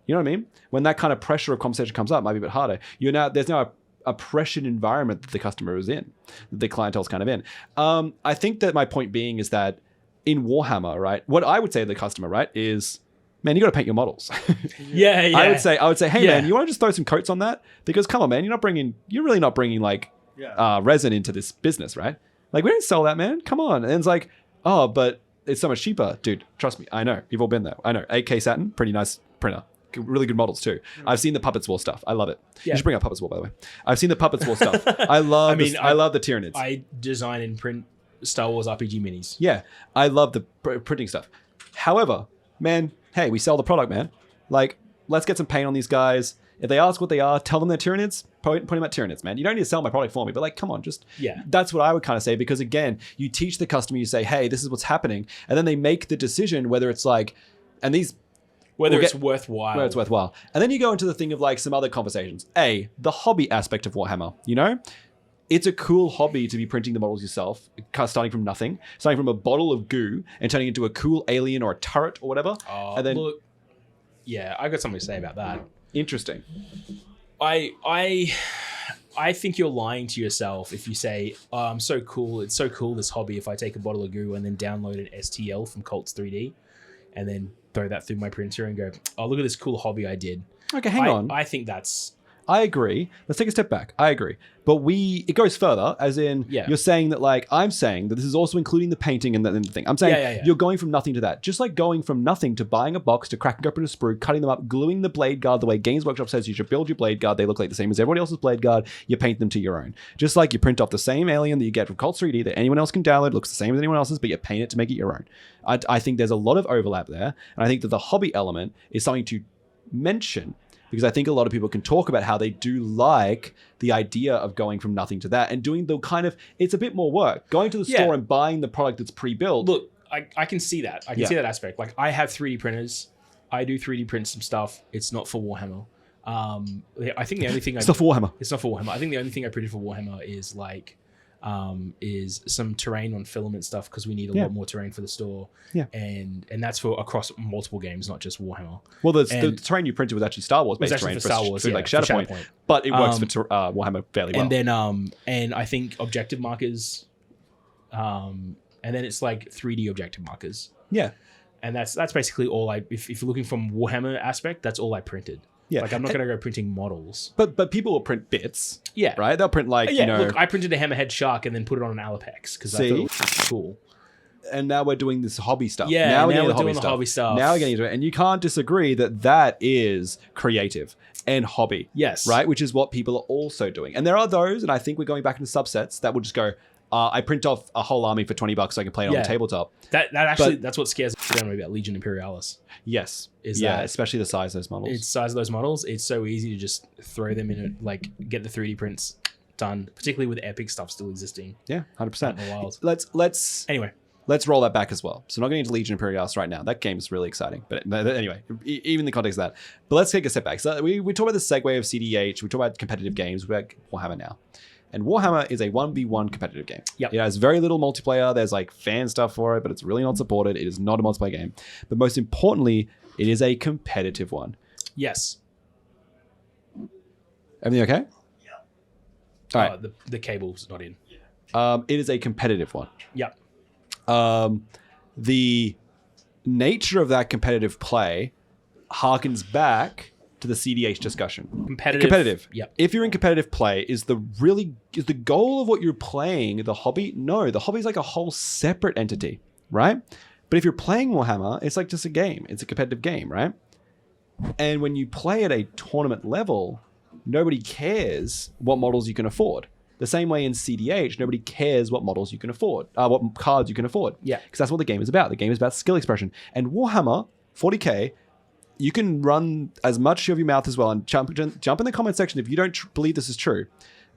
You know what I mean? When that kind of pressure of conversation comes up, it might be a bit harder. There's now a pressured environment that the customer is in, that the clientele's kind of in. I think that my point being is that in Warhammer, right, what I would say to the customer, right, is, man, you got to paint your models. Yeah. I would say, hey, man, you want to just throw some coats on that? Because come on, man, you're really not bringing resin into this business, right? We don't sell that, man. Come on. And it's oh, but it's so much cheaper. Dude, trust me. I know. You've all been there. I know. 8K Saturn, pretty nice printer. Really good models too. I've seen the Puppets War stuff. I love it. Yeah. You should bring up Puppets War, by the way. I've seen the Puppets War stuff. I love I love the Tyranids. I design and print Star Wars RPG minis. Yeah. I love the printing stuff. However, man, hey, we sell the product, man. Let's get some paint on these guys. If they ask what they are, tell them they're Tyranids. Point them at Tyranids, man. You don't need to sell my product for me, but come on, just... Yeah. That's what I would kind of say, because again, you teach the customer, you say, hey, this is what's happening, and then they make the decision whether it's and these... Whether it's worthwhile. Whether it's worthwhile. And then you go into the thing of some other conversations. The hobby aspect of Warhammer, it's a cool hobby to be printing the models yourself, starting from nothing, starting from a bottle of goo and turning it into a cool alien or a turret or whatever. And then, look, yeah, I got something to say about that. Interesting. I think you're lying to yourself if you say, "Oh, I'm so cool. It's so cool, this hobby. If I take a bottle of goo and then download an STL from Sculpts 3D, and then throw that through my printer and go, oh, look at this cool hobby I did." Okay, hang on. I think that's... I agree. Let's take a step back. I agree. But it goes further, as in, you're saying that, like, I'm saying that this is also including the painting and the thing. I'm saying you're going from nothing to that. Just like going from nothing to buying a box, to cracking open a sprue, cutting them up, gluing the blade guard the way Games Workshop says you should build your blade guard. They look like the same as everybody else's blade guard. You paint them to your own. Just like you print off the same alien that you get from Cult 3D that anyone else can download, looks the same as anyone else's, but you paint it to make it your own. I think there's a lot of overlap there. And I think that the hobby element is something to mention, because I think a lot of people can talk about how they do like the idea of going from nothing to that and doing the kind of, it's a bit more work. Going to the store and buying the product that's pre-built. Look, I can see that. I can see that aspect. Like, I have 3D printers. I do 3D print some stuff. It's not for Warhammer. I think the only thing It's not for Warhammer. It's not for Warhammer. I think the only thing I printed for Warhammer is like... is some terrain on filament stuff, because we need a lot more terrain for the store. Yeah, and that's for across multiple games, not just Warhammer. Well, the terrain you printed was actually Star Wars based terrain for Star Wars, like Shatterpoint, but it works for Warhammer fairly well. And then and I think objective markers, and then it's like 3D objective markers. Yeah, and that's basically all if you're looking from Warhammer aspect, that's all I printed. Yeah, like, I'm not going to go printing models. But people will print bits. Yeah. Right? They'll print like, you know... Look, I printed a hammerhead shark and then put it on an Alapex because I thought it was cool. And now we're doing this hobby stuff. Yeah, now we're doing the hobby stuff. Now we're getting into it. And you can't disagree that is creative and hobby. Yes. Right? Which is what people are also doing. And there are those, and I think we're going back into subsets, that will just go... I print off a whole army for $20 so I can play it on the tabletop. That's what scares me about Legion Imperialis. Yes. Especially the size of those models. It's size of those models. It's so easy to just throw them in it, like get the 3D prints done, particularly with epic stuff still existing. Yeah, 100%. In the wild. Let's roll that back as well. So not getting into Legion Imperialis right now. That game is really exciting. But anyway, even in the context of that. But let's take a step back. So we talk about the segue of CDH. We talk about competitive games. We're at Warhammer now. And Warhammer is a 1v1 competitive game. Yep. It has very little multiplayer. There's like fan stuff for it, but it's really not supported. It is not a multiplayer game. But most importantly, it is a competitive one. Yes. Everything okay? Yeah. All right. The cable's not in. It is a competitive one. Yep. The nature of that competitive play harkens back to the CDH discussion. Competitive. Yep. If you're in competitive play, is the goal of what you're playing the hobby? No, the hobby is like a whole separate entity, right? But if you're playing Warhammer, it's like just a game. It's a competitive game, right? And when you play at a tournament level, nobody cares what models you can afford. The same way in CDH, nobody cares what models you can afford, what cards you can afford. Yeah. Because that's what the game is about. The game is about skill expression. And Warhammer 40K, you can run as much of your mouth as well and jump in the comment section if you don't believe this is true.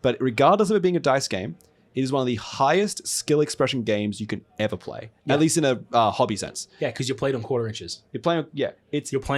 But regardless of it being a dice game, it is one of the highest skill expression games you can ever play, at least in a hobby sense. Yeah, because you're played on quarter inches. You're playing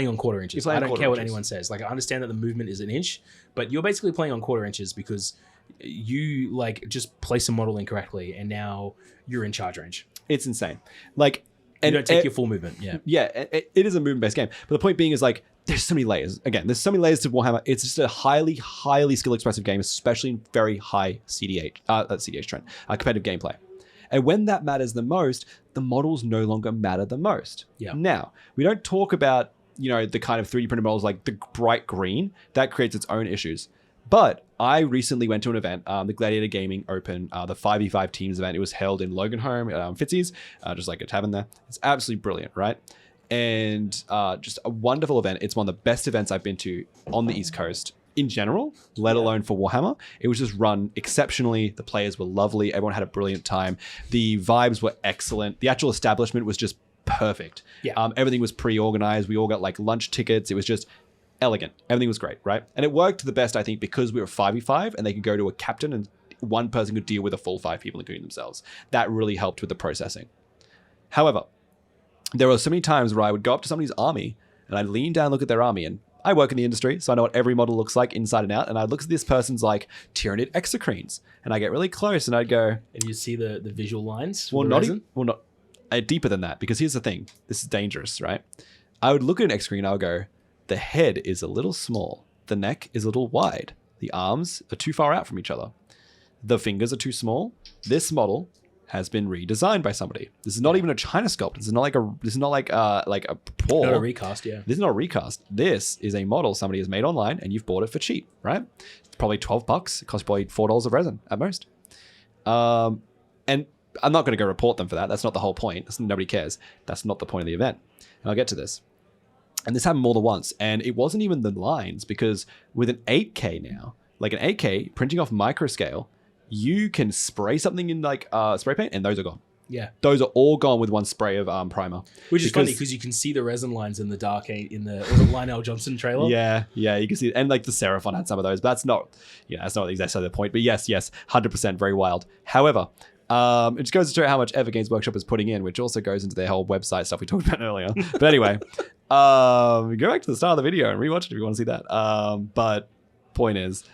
on quarter inches. I don't care what anyone says. Like, I understand that the movement is an inch, but you're basically playing on quarter inches because you like just place a model incorrectly and now you're in charge range. It's insane. Like, and you don't take your full movement. It is a movement-based game. But the point being is, like, there's so many layers. Again, there's so many layers to Warhammer. It's just a highly, highly skill-expressive game, especially in very high CDH trend, competitive gameplay. And when that matters the most, the models no longer matter the most. Yeah. Now, we don't talk about, the kind of 3D printed models like the bright green. That creates its own issues. But I recently went to an event, the Gladiator Gaming Open, the 5v5 teams event. It was held in Loganholme at Fitzy's, just like a tavern there. It's absolutely brilliant, right? And just a wonderful event. It's one of the best events I've been to on the East Coast in general, let alone for Warhammer. It was just run exceptionally. The players were lovely. Everyone had a brilliant time. The vibes were excellent. The actual establishment was just perfect. Yeah. Everything was pre-organized. We all got like lunch tickets. It was just elegant. Everything was great, right? And it worked the best, I think, because we were 5v5 and they could go to a captain and one person could deal with a full 5 people, including themselves. That really helped with the processing. However, there were so many times where I would go up to somebody's army and I'd lean down and look at their army and I work in the industry, so I know what every model looks like inside and out. And I'd look at this person's like Tyranid exocrines, and I get really close, and I'd go, and you see the visual lines. well, not deeper than that, because here's the thing. This is dangerous, right? I would look at an exocrine, and I would go, the head is a little small, the neck is a little wide, the arms are too far out from each other, the fingers are too small. This model has been redesigned by somebody. This is not even a China sculpt. This is not like a paw. Not a recast, yeah. This is not a recast. This is a model somebody has made online, and you've bought it for cheap, right? It's probably $12. It costs probably $4 of resin at most. And I'm not going to go report them for that. That's not the whole point. Nobody cares. That's not the point of the event. And I'll get to this. And this happened more than once. And it wasn't even the lines, because with an 8K now, like an 8K printing off microscale, you can spray something in like spray paint, and those are gone. Yeah, those are all gone with one spray of primer. Which is funny because you can see the resin lines in the dark in the was it Lionel Johnson trailer. Yeah, you can see it. And like the Seraphon had some of those, but that's not exactly the point. But yes, 100% very wild. However, it just goes to show how much Ever Games Workshop is putting in, which also goes into their whole website stuff we talked about earlier. But anyway, go back to the start of the video and rewatch it if you want to see that. But point is,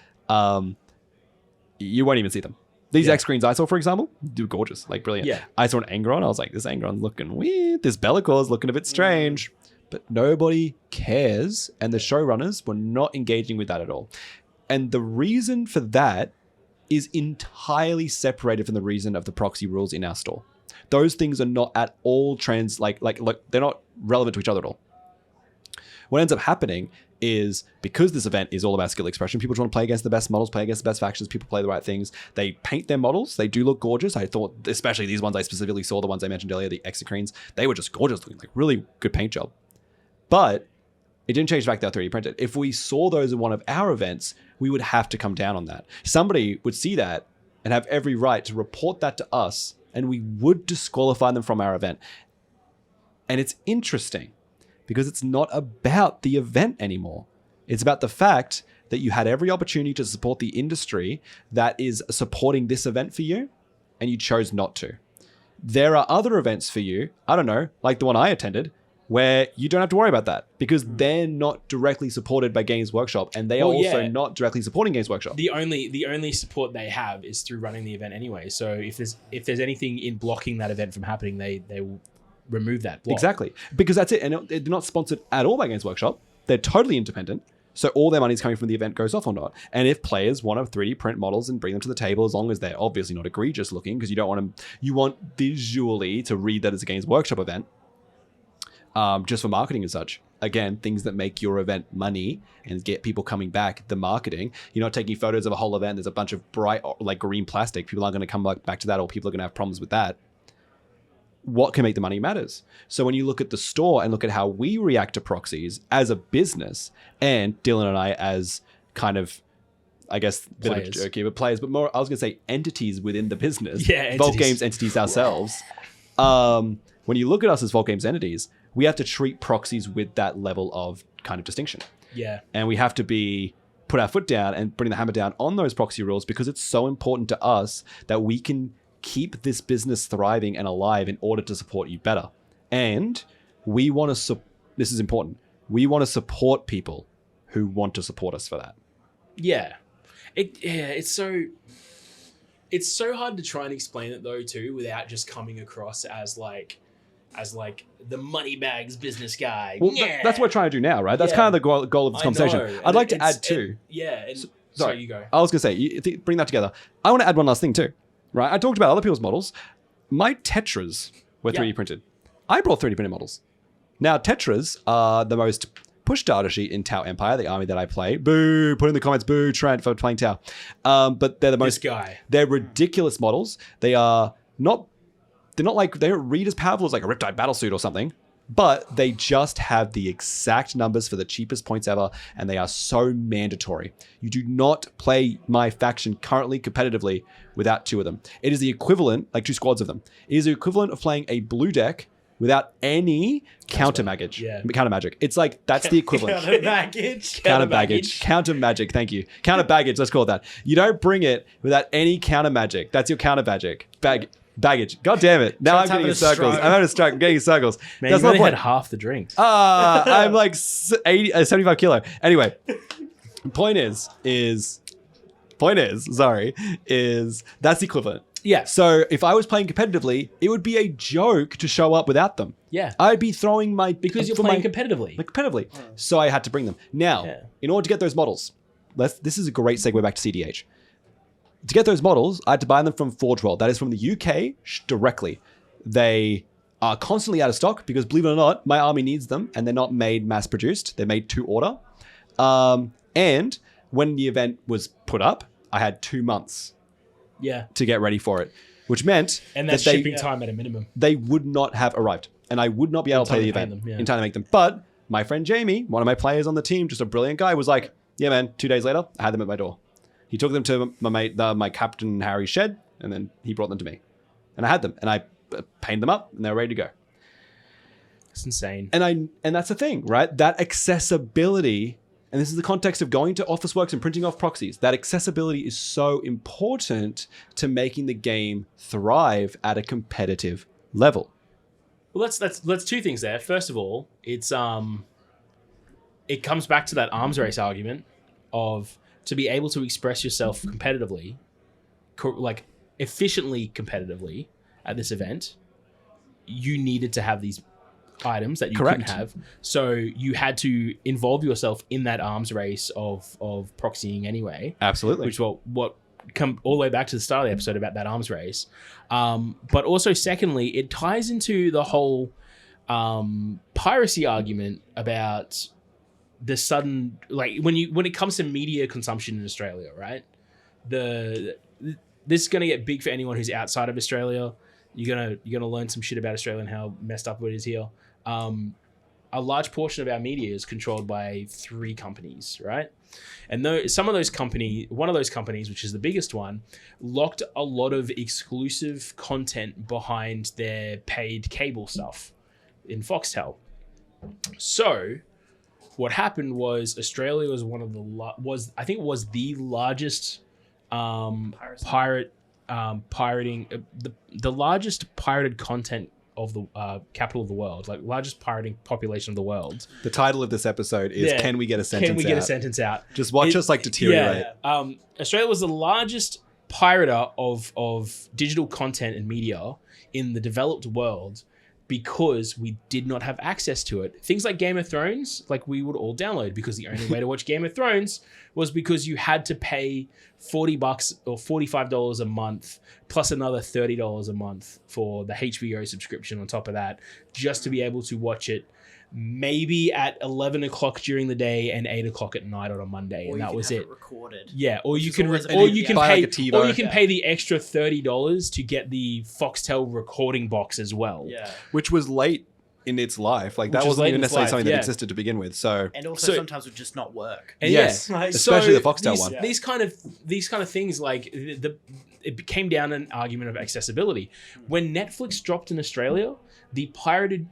you won't even see them. These X screens I saw, for example, do gorgeous, like brilliant. Yeah. I saw an Angron. I was like, this Angron's looking weird. This Bellacor's looking a bit strange. But nobody cares. And the showrunners were not engaging with that at all. And the reason for that is entirely separated from the reason of the proxy rules in our store. Those things are not at all like they're not relevant to each other at all. What ends up happening is, because this event is all about skill expression, people just want to play against the best models, play against the best factions, people play the right things. They paint their models. They do look gorgeous. I thought, especially these ones I specifically saw, the ones I mentioned earlier, the exocrines, they were just gorgeous looking, like really good paint job. But it didn't change the fact that they're 3D printed. If we saw those in one of our events, we would have to come down on that. Somebody would see that and have every right to report that to us, and we would disqualify them from our event. And it's interesting, because it's not about the event anymore. It's about the fact that you had every opportunity to support the industry that is supporting this event for you, and you chose not to. There are other events for you, I don't know, like the one I attended, where you don't have to worry about that, because they're not directly supported by Games Workshop, and they are also not directly supporting Games Workshop. The only support they have is through running the event anyway. So if there's anything in blocking that event from happening, they will remove that block. Exactly, because that's it. And they're not sponsored at all by Games Workshop. They're totally independent. So all their money is coming from the event, goes off or not. And if players want to 3D print models and bring them to the table, as long as they're obviously not egregious looking, because you don't want them, you want visually to read that as a Games Workshop event, just for marketing and such. Again, things that make your event money and get people coming back, the marketing. You're not taking photos of a whole event. There's a bunch of bright, like green plastic. People aren't going to come back to that, or people are going to have problems with that. What can make the money matters. So when you look at the store and look at how we react to proxies as a business, and Dylan and I as kind of, I guess, bit of a joke here, but players, but more, I was going to say entities within the business. Yeah, Vault Games entities ourselves. When you look at us as Vault Games entities, we have to treat proxies with that level of kind of distinction. Yeah. And we have to put our foot down and putting the hammer down on those proxy rules, because it's so important to us that we can keep this business thriving and alive in order to support you better. And we want to, this is important, we want to support people who want to support us for that. Yeah. It's so hard to try and explain it though too, without just coming across as like the money bags business guy. Well, that's what we're trying to do now, right? That's kind of the goal of this conversation. I'd like to add too. Sorry, you go. I was going to say, bring that together. I want to add one last thing too. Right, I talked about other people's models. My Tetras were 3D printed. I brought 3D printed models. Now, Tetras are the most pushed data sheet in Tau Empire, the army that I play. Boo! Put in the comments, boo, Trent, for playing Tau. But they're the most... This guy. They're ridiculous models. They are not... They're not like... They don't read as powerful as like a Riptide battlesuit or something. But they just have the exact numbers for the cheapest points ever, and they are so mandatory. You do not play my faction currently competitively without two of them. It is the equivalent, like 2 squads of them. It is the equivalent of playing a blue deck without any counter magic. Yeah. Counter magic. It's like, that's the equivalent. Counter baggage. Counter baggage. Counter magic. Thank you. Counter baggage. Let's call it that. You don't bring it without any counter magic. That's your counter magic. Baggage. God damn it. Now Trent's I'm getting having in a circles. stroke. I'm having a stroke. I'm getting in circles. Man, That's you not only the had point. half the drink. I'm like 75 kilo. Anyway, point is that's the equivalent. Yeah. So if I was playing competitively, it would be a joke to show up without them. Yeah. I'd be throwing my Because you're for playing my- competitively. like competitively. So I had to bring them. Now, Yeah. in order to get those models, this is a great segue back to CDH. To get those models, I had to buy them from Forge World. That is from the UK directly. They are constantly out of stock because, believe it or not, my army needs them and they're not made mass produced. They're made to order. And when the event was put up, I had 2 months Yeah. to get ready for it, which meant And that's that shipping time at a minimum. they would not have arrived. And I would not be able to play the time to event paint them, yeah. in time to make them. But my friend Jamie, one of my players on the team, just a brilliant guy, was like, yeah, man, 2 days later, I had them at my door. He took them to my mate, my Captain Harry's shed, and then he brought them to me. And I had them, and I painted them up, and they were ready to go. It's insane. And that's the thing, right? That accessibility, and this is the context of going to Officeworks and printing off proxies, that accessibility is so important to making the game thrive at a competitive level. Well, that's two things there. First of all, it comes back to that arms race argument of to be able to express yourself competitively, like efficiently competitively at this event, you needed to have these items that you Correct. couldn't have. So you had to involve yourself in that arms race of proxying anyway. Absolutely. Which what come all the way back to the start of the episode about that arms race. But also secondly, it ties into the whole piracy argument about the sudden, like when it comes to media consumption in Australia, right? This is going to get big for anyone who's outside of Australia. You're gonna learn some shit about Australia and how messed up it is here. A large portion of our media is controlled by 3 companies, right? And one of those companies, which is the biggest one, locked a lot of exclusive content behind their paid cable stuff in Foxtel. So what happened was Australia was one of the the largest pirating the largest pirated content of the capital of the world, like largest pirating population of the world. The title of this episode is Yeah. Can We Get a Sentence Can we Out? get a sentence out? Just watch us like deteriorate. Yeah. Australia was the largest pirater of digital content and media in the developed world because we did not have access to it. Things like Game of Thrones, like we would all download because the only way to watch Game of Thrones was because you had to pay $40 or $45 a month plus another $30 a month for the HBO subscription on top of that just to be able to watch it maybe at 11 o'clock during the day and 8 o'clock at night on a Monday, and that was it. Recorded. Yeah, or you is can always a or big- you can buy pay like a TiVo. or you can pay the extra $30 to get the Foxtel recording box as well. Yeah. Which was late in its life. Like that Which was wasn't late even in its necessarily life, something yeah. that existed to begin with. So And also So- sometimes would just not work. And yes, yeah, especially the Foxtel one. These kind of things, like it came down an argument of accessibility. When Netflix dropped in Australia, the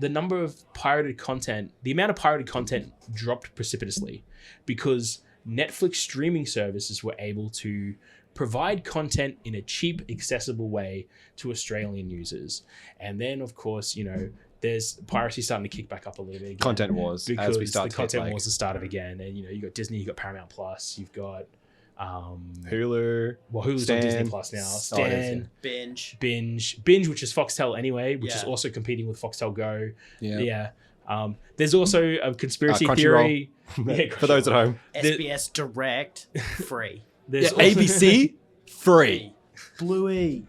amount of pirated content dropped precipitously because Netflix streaming services were able to provide content in a cheap, accessible way to Australian users. And then, of course, there's piracy starting to kick back up a little bit again. Content wars Because as we start the to hit, content like, wars have started again. And, you got Disney, you got Paramount Plus, you've got... Hulu. Well, Hulu's on Disney Plus now. Oh, it is, Stan, Binge. which is Foxtel anyway, which is Yeah. also competing with Foxtel Go. Yeah. There's also a conspiracy Crunchyroll. theory. For those at home. SBS Direct, free. There's ABC free. Bluey.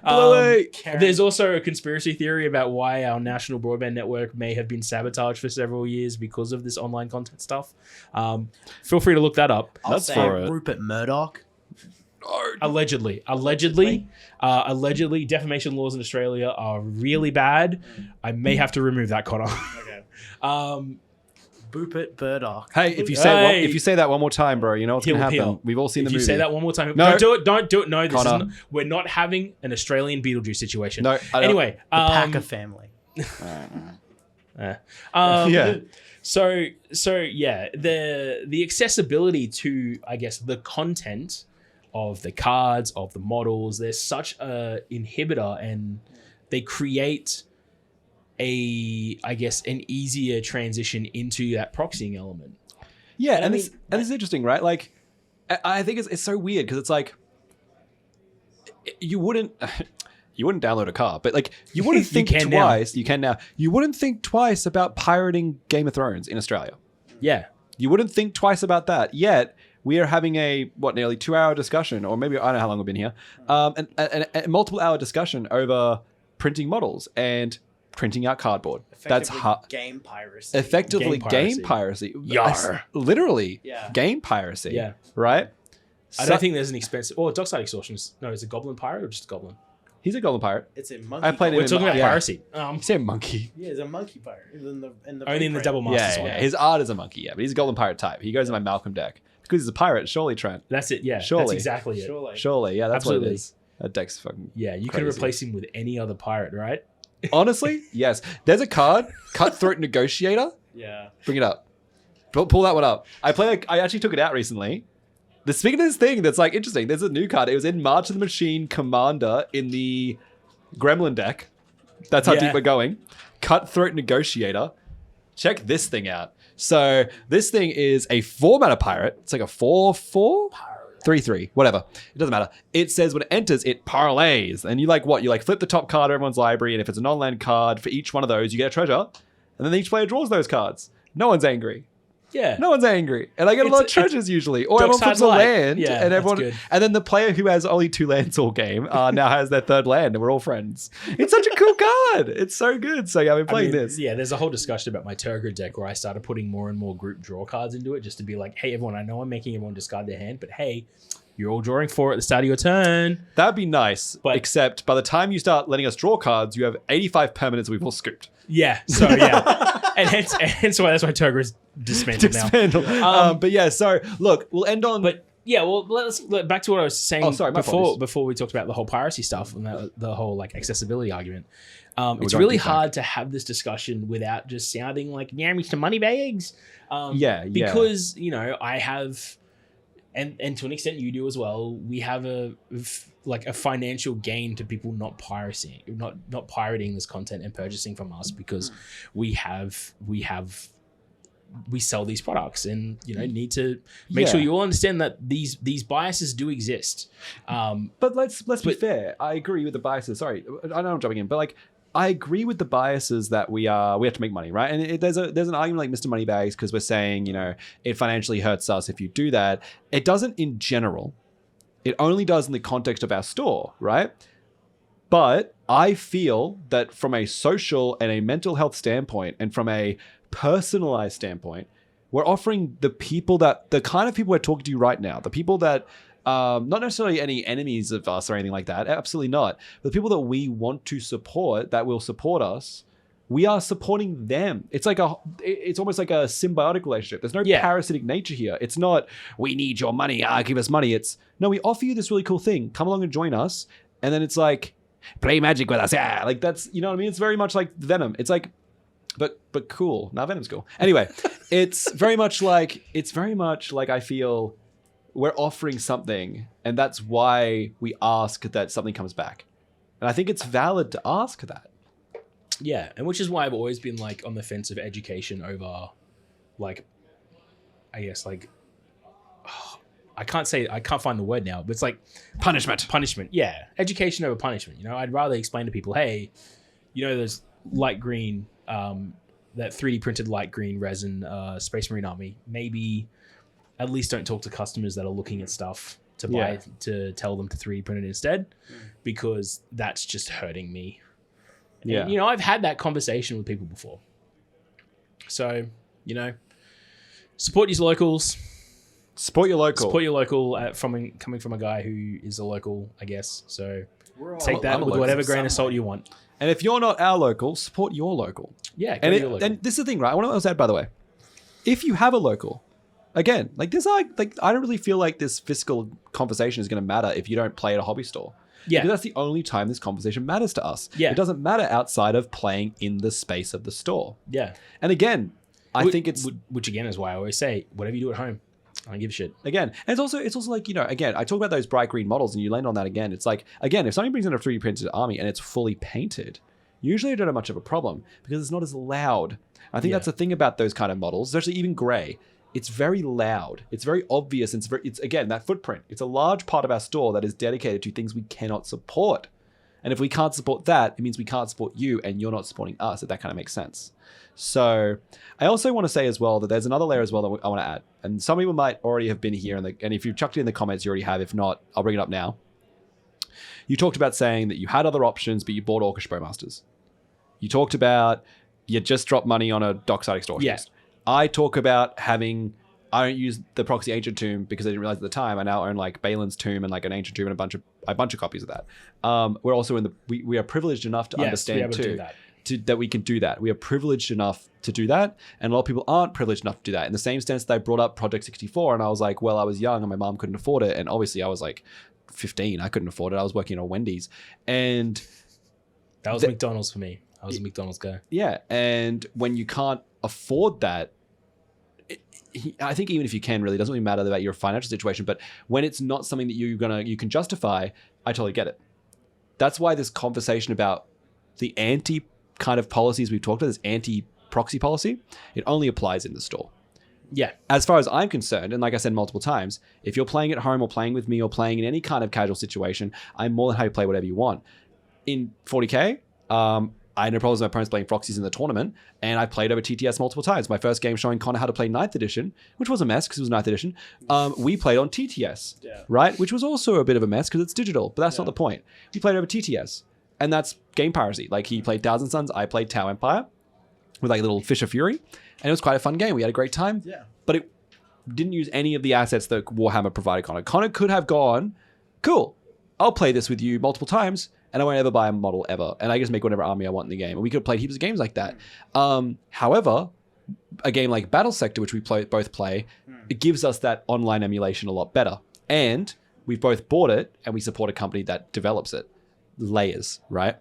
Bluey. There's also a conspiracy theory about why our national broadband network may have been sabotaged for several years because of this online content stuff. Feel free to look that up. I'll That's say for it. Rupert Murdoch. Allegedly, defamation laws in Australia are really bad. I may have to remove that, Connor. Okay. Rupert Murdoch. Hey, if you say that one more time, bro, you know what's He'll gonna happen. appeal. We've all seen If the you movie. say that one more time, No. don't do it. No, this Connor. isn't. We're not having an Australian Beetlejuice situation. No, I don't- Anyway, The Packer family. Yeah. So yeah, the accessibility to, I guess, the content of the cards, of the models. There's such a inhibitor, and they create an easier transition into that proxying element. Yeah, and this is interesting, right? Like, I think it's so weird because it's like you wouldn't download a card, but like you wouldn't think twice. Now. You can now. You wouldn't think twice about pirating Game of Thrones in Australia. Yeah, you wouldn't think twice about that. Yet we are having a nearly 2-hour discussion, or maybe I don't know how long we've been here, and a multiple-hour discussion over printing models and printing out cardboard. That's game piracy. Effectively game piracy. Yar. Literally game piracy. Yeah. Right? I don't think there's an expensive... Oh, Dockside Extortion. No, is it Goblin Pirate or just Goblin? He's a Goblin Pirate. It's a monkey. I played him. We're talking about piracy. He's a monkey. Yeah, he's a monkey pirate. Only in the Double Masters one. Yeah. His art is a monkey, but he's a Goblin Pirate type. He goes in my Malcolm deck. Because he's a pirate, surely, Trent. That's it, yeah. Surely. That's exactly it. Surely, yeah, that's Absolutely. what it is. That deck's fucking Yeah, you crazy. can replace him with any other pirate, right? Honestly, yes. There's a card, Cutthroat Negotiator. Yeah. Bring it up. Pull that one up. I actually took it out recently. Speaking of this thing that's like interesting, there's a new card. It was in March of the Machine Commander in the Gremlin deck. That's how deep we're going. Cutthroat Negotiator. Check this thing out. So this thing is a 4-mana pirate. It's like a 4/4? 3/3, whatever. It doesn't matter. It says when it enters, it parlays. And you like what? You like flip the top card of everyone's library, and if it's a non-land card, for each one of those, you get a treasure. And then each player draws those cards. No one's angry. Yeah. No one's angry. And I get a lot of treasures usually. Or everyone flips a land. Yeah, and everyone that's good. and then the player who has only 2 lands all game now has their 3rd land, and we're all friends. It's such a cool card. It's so good. So yeah, I've been playing this. Yeah, there's a whole discussion about my Turgid deck where I started putting more and more group draw cards into it just to be like, hey everyone, I know I'm making everyone discard their hand, but hey, you're all drawing 4 at the start of your turn. That'd be nice. But except by the time you start letting us draw cards, you have 85 permanents we've all scooped. Yeah. So yeah. and hence why that's why Turgid is dismantled now. But yeah, so look, we'll end on yeah, well, let's back to what I was saying before we talked about the whole piracy stuff and the whole like accessibility argument. It's really hard to have this discussion without just sounding like Mr. Moneybags. Because you know I have, and to an extent you do as well. We have a financial gain to people not pirating this content and purchasing from us because we sell these products and need to make sure you all understand that these biases do exist. But let's be fair. I agree with the biases. Sorry, I know I'm jumping in, but like I agree with the biases that we have to make money, right? And there's an argument like Mr. Moneybags because we're saying it financially hurts us if you do that. It doesn't in general. It only does in the context of our store, right? But I feel that from a social and a mental health standpoint and from a personalized standpoint, we're offering the kind of people we're talking to right now, the people that not necessarily any enemies of us or anything like that, absolutely not, but the people that we want to support, that will support us, we are supporting them. It's almost like a symbiotic relationship. There's no parasitic nature here. It's not, we need your money, give us money. It's, no, we offer you this really cool thing. Come along and join us. And then it's like, play Magic with us. Yeah, like that's, you know what I mean? It's very much like Venom. It's like, but cool. Now Venom's cool. Anyway, it's very much like I feel we're offering something, and that's why we ask that something comes back. And I think it's valid to ask that. Yeah, and which is why I've always been like on the fence of education over, like, I guess like, I can't find the word now, but it's like punishment. Yeah, education over punishment. I'd rather explain to people, hey, there's light green, that 3D printed light green resin, Space Marine Army. Maybe at least don't talk to customers that are looking at stuff to buy, to tell them to 3D print it instead, because that's just hurting me. Yeah. And, I've had that conversation with people before. So, support your locals. Support your local. Support your local coming from a guy who is a local, I guess. So take that with whatever grain of salt you want. And if you're not our local, support your local. Yeah, and this is the thing, right? I want to add, by the way, if you have a local, again, like this, I don't really feel like this fiscal conversation is going to matter if you don't play at a hobby store. Yeah, because that's the only time this conversation matters to us. Yeah, it doesn't matter outside of playing in the space of the store. Yeah, and again, I think it's which again is why I always say whatever you do at home. I don't give a shit. Again, and it's also like, again, I talk about those bright green models and you land on that again. It's like, again, if somebody brings in a 3D printed army and it's fully painted, usually I don't have much of a problem because it's not as loud. I think that's the thing about those kind of models, especially even gray. It's very loud. It's very obvious. And it's again, that footprint. It's a large part of our store that is dedicated to things we cannot support. And if we can't support that, it means we can't support you and you're not supporting us, if that kind of makes sense. So I also want to say as well that there's another layer as well that I want to add. And some people might already have been here. And if you've chucked it in the comments, you already have. If not, I'll bring it up now. You talked about saying that you had other options, but you bought Orcish Bowmasters. You talked about you just dropped money on a dockside extortionist. Yeah. I talk about I don't use the Proxy Ancient Tomb because I didn't realize at the time. I now own like Balin's Tomb and like an Ancient Tomb and a bunch of copies of that. We're also we are privileged enough to understand too that we can do that. We are privileged enough to do that, and a lot of people aren't privileged enough to do that. In the same sense that I brought up Project 64, and I was like, well, I was young and my mom couldn't afford it, and obviously I was like 15, I couldn't afford it. I was working at a Wendy's, and that was McDonald's for me. I was a McDonald's guy. Yeah, and when you can't afford that, I think even if you can, really, it doesn't really matter about your financial situation. But when it's not something that you can justify, I totally get it. That's why this conversation about the anti kind of policies we've talked about, this anti-proxy policy, it only applies in the store. Yeah. As far as I'm concerned, and like I said multiple times, if you're playing at home or playing with me or playing in any kind of casual situation, I'm more than happy to play whatever you want. In 40K, I had no problems with my opponents playing Proxies in the tournament, and I played over TTS multiple times. My first game showing Connor how to play 9th edition, which was a mess because it was 9th edition, we played on TTS, right? Which was also a bit of a mess because it's digital, but that's not the point. We played over TTS, and that's game piracy. Like, he played Thousand Suns, I played Tau Empire with like a little Fish of Fury, and it was quite a fun game. We had a great time, but it didn't use any of the assets that Warhammer provided Connor. Connor could have gone, cool, I'll play this with you multiple times, and I won't ever buy a model ever. And I just make whatever army I want in the game. And we could have played heaps of games like that. However, a game like Battle Sector, which we both play, it gives us that online emulation a lot better. And we've both bought it, and we support a company that develops it. Layers, right?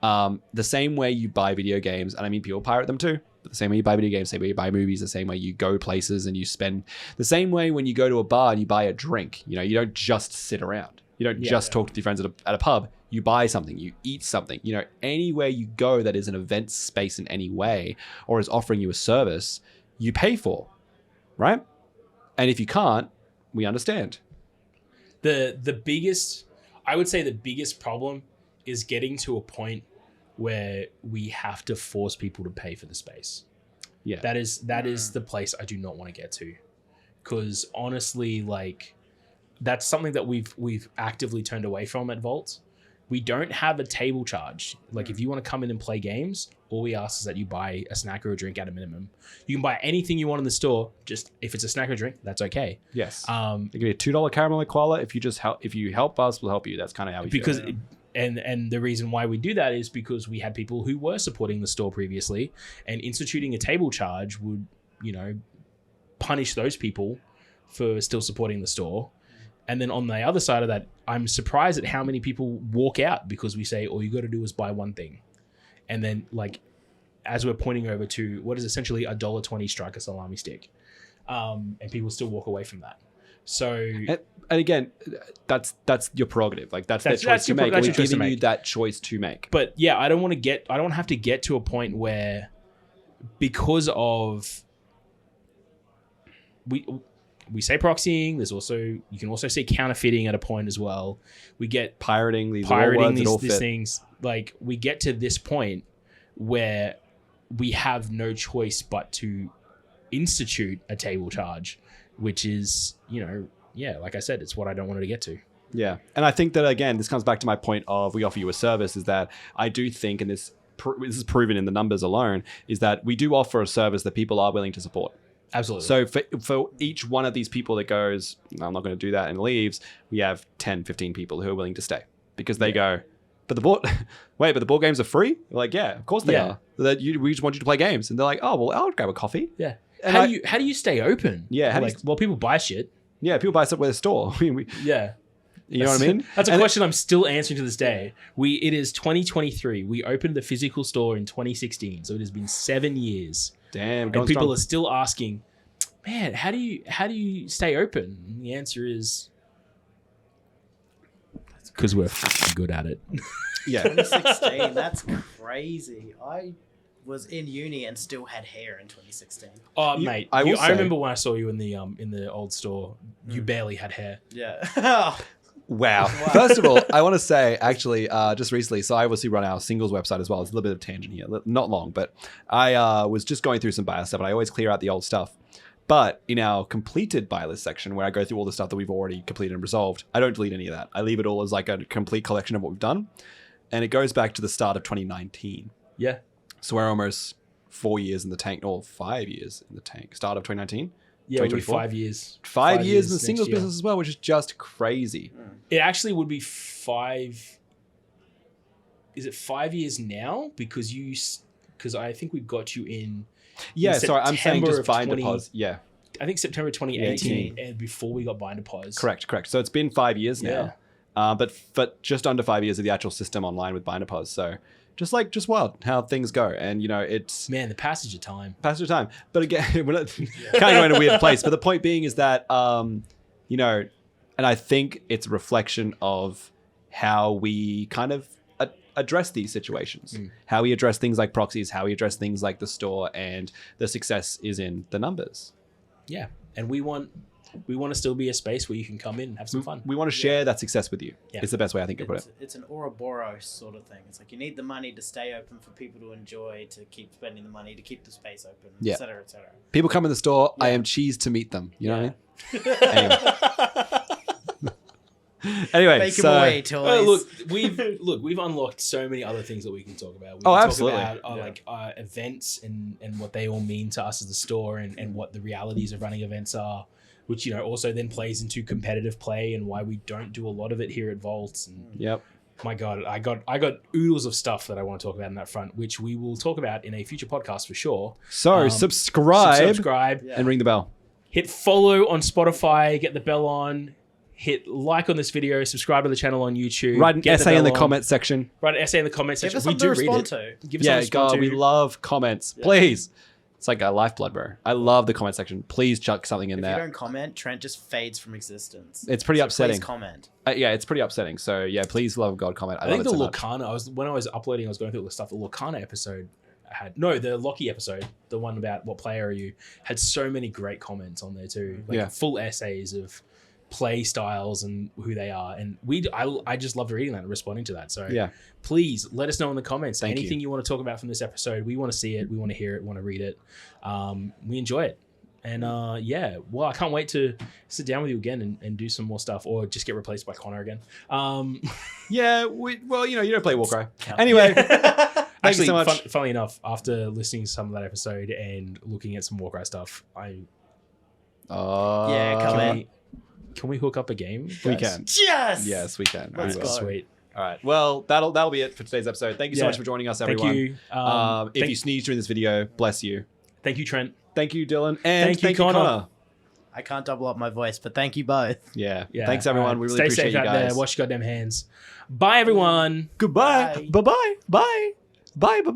The same way you buy video games, and I mean, people pirate them too. But the same way you buy video games, the same way you buy movies, the same way you go places and you spend, the same way when you go to a bar and you buy a drink. You don't just sit around. You don't just talk to your friends at a pub. You buy something, you eat something. Anywhere you go that is an event space in any way or is offering you a service, you pay for, right? And if you can't, we understand. I would say the biggest problem is getting to a point where we have to force people to pay for the space. Yeah. That is the place I do not want to get to. Because honestly, like, that's something that we've actively turned away from at Vault. We don't have a table charge. Like, if you want to come in and play games, all we ask is that you buy a snack or a drink at a minimum. You can buy anything you want in the store. Just if it's a snack or a drink, that's okay. Yes. It could be a $2 caramel koala. If you help us, we'll help you. That's kind of how we feel. And the reason why we do that is because we had people who were supporting the store previously, and instituting a table charge would, punish those people for still supporting the store. And then on the other side of that, I'm surprised at how many people walk out because we say, all you got to do is buy one thing. And then, like, as we're pointing over to what is essentially a $1.20 striker salami stick, and people still walk away from that. So, and again, that's your prerogative. Like, that's their choice to make. We're giving you that choice to make. But yeah, I don't have to get to a point where, because of we say proxying, you can also say counterfeiting at a point as well. We get pirating these things. Like, we get to this point where we have no choice but to institute a table charge, which is, like I said, it's what I don't want it to get to. Yeah. And I think that, again, this comes back to my point of we offer you a service, is that I do think, and this is proven in the numbers alone, is that we do offer a service that people are willing to support. Absolutely. So for each one of these people that goes, I'm not going to do that, and leaves, we have 10, 15 people who are willing to stay because they go, but the board games are free? We're like, yeah, of course they are. We just want you to play games. And they're like, oh, well, I'll grab a coffee. Yeah. And how do you stay open? Yeah. Well, people buy shit. Yeah, people buy stuff with a store. Yeah. You know what I mean? That's a question I'm still answering to this day. It is 2023. We opened the physical store in 2016. So it has been 7 years. Damn. And people are still asking, man, how do you stay open? And the answer is because we're f***ing good at it. Yeah. 2016, that's crazy. I was in uni and still had hair in 2016. Oh, mate, I will say- remember when I saw you in the old store. You barely had hair. Yeah. Wow. First of all, I want to say, actually, just recently, so I obviously run our singles website as well. It's a little bit of tangent here. Not long, but I was just going through some buy list stuff, and I always clear out the old stuff. But in our completed buy list section, where I go through all the stuff that we've already completed and resolved, I don't delete any of that. I leave it all as like a complete collection of what we've done. And it goes back to the start of 2019. Yeah. So we're almost 4 years in the tank, or 5 years in the tank. Start of 2019? Yeah, it'll be 2024? 5 years. 5 years in the next singles year. business as well, which is just crazy. It actually would be 5. Is it 5 years now? Because I think we got you in. Yeah, sorry, I'm saying September just of binder 20 pause. Yeah, I think September 2018, and before we got binder pause. correct. So it's been 5 years now. But just under 5 years of the actual system online with binder pause. So just wild how things go. And, you know, it's Man, the passage of time. passage of time. But again, we're not kind of going in a weird place. But the point being is that, you know, and I think it's a reflection of how we kind of address these situations, how we address things like proxies, how we address things like the store, and the success is in the numbers. Yeah, and we want to still be a space where you can come in and have some fun. We want to share that success with you. Yeah. It's the best way I think to put it. It's an Ouroboros sort of thing. It's like you need the money to stay open for people to enjoy, to keep spending the money, to keep the space open, Yeah. et cetera, et cetera. People come in the store, I Yeah. am cheese to meet them. You know what I mean? Anyway, Make so them away, toys. We've unlocked so many other things that we can talk about. We Oh, can absolutely. Talk about events and what they all mean to us as a store, and what the realities of running events are, which, you know, also then plays into competitive play and why we don't do a lot of it here at Volts. And yep. my God, I got oodles of stuff that I want to talk about in that front, which we will talk about in a future podcast for sure. So subscribe Subscribe. and ring the bell. Hit follow on Spotify, get the bell on, hit like on this video, subscribe to the channel on YouTube. Write an get essay in the bell on. comment section. Write an essay in the comment Give section. us We something do to read respond it. to. Give us Yeah, something to respond God, to. we love comments. Please. It's like a lifeblood, bro. I love the comment section. Please chuck something in If you there. don't comment, Trent just fades from existence. It's pretty upsetting. Please comment. Yeah, it's pretty upsetting. So yeah, please, love of God, comment. I think love the it so much. Lorcana, when I was uploading, I was going through all the stuff. The Lorcana episode the Lockie episode, the one about what player are you, had so many great comments on there too. Like Yeah. full essays of play styles and who they are. And I just loved reading that and responding to that. So Yeah. please let us know in the comments. Thank Anything you want to talk about from this episode. We want to see it. We want to hear it. We want to read it. We enjoy it. And well, I can't wait to sit down with you again and do some more stuff, or just get replaced by Connor again. Yeah, well, you know, you don't play Warcry. Anyway, thank Actually, you so much. funnily enough, after listening to some of that episode and looking at some Warcry stuff, Yeah, come in. Can we hook up a game? We guys? can. Yes! Yes, we can. We Let's will. go. Sweet. All right. Well, that'll be it for today's episode. Thank you so Yeah. much for joining us, Thank everyone. you. If you sneeze during this video, bless you. Thank you, Trent. Thank you, Dylan. And Thank you, thank you, Connor. Connor. I can't double up my voice, but thank you both. Yeah. Yeah. Thanks, everyone. All right. We really Stay appreciate safe you out guys. there. Wash your goddamn hands. Bye, everyone. Goodbye. Bye. Bye-bye. Bye. Bye. Bye-bye.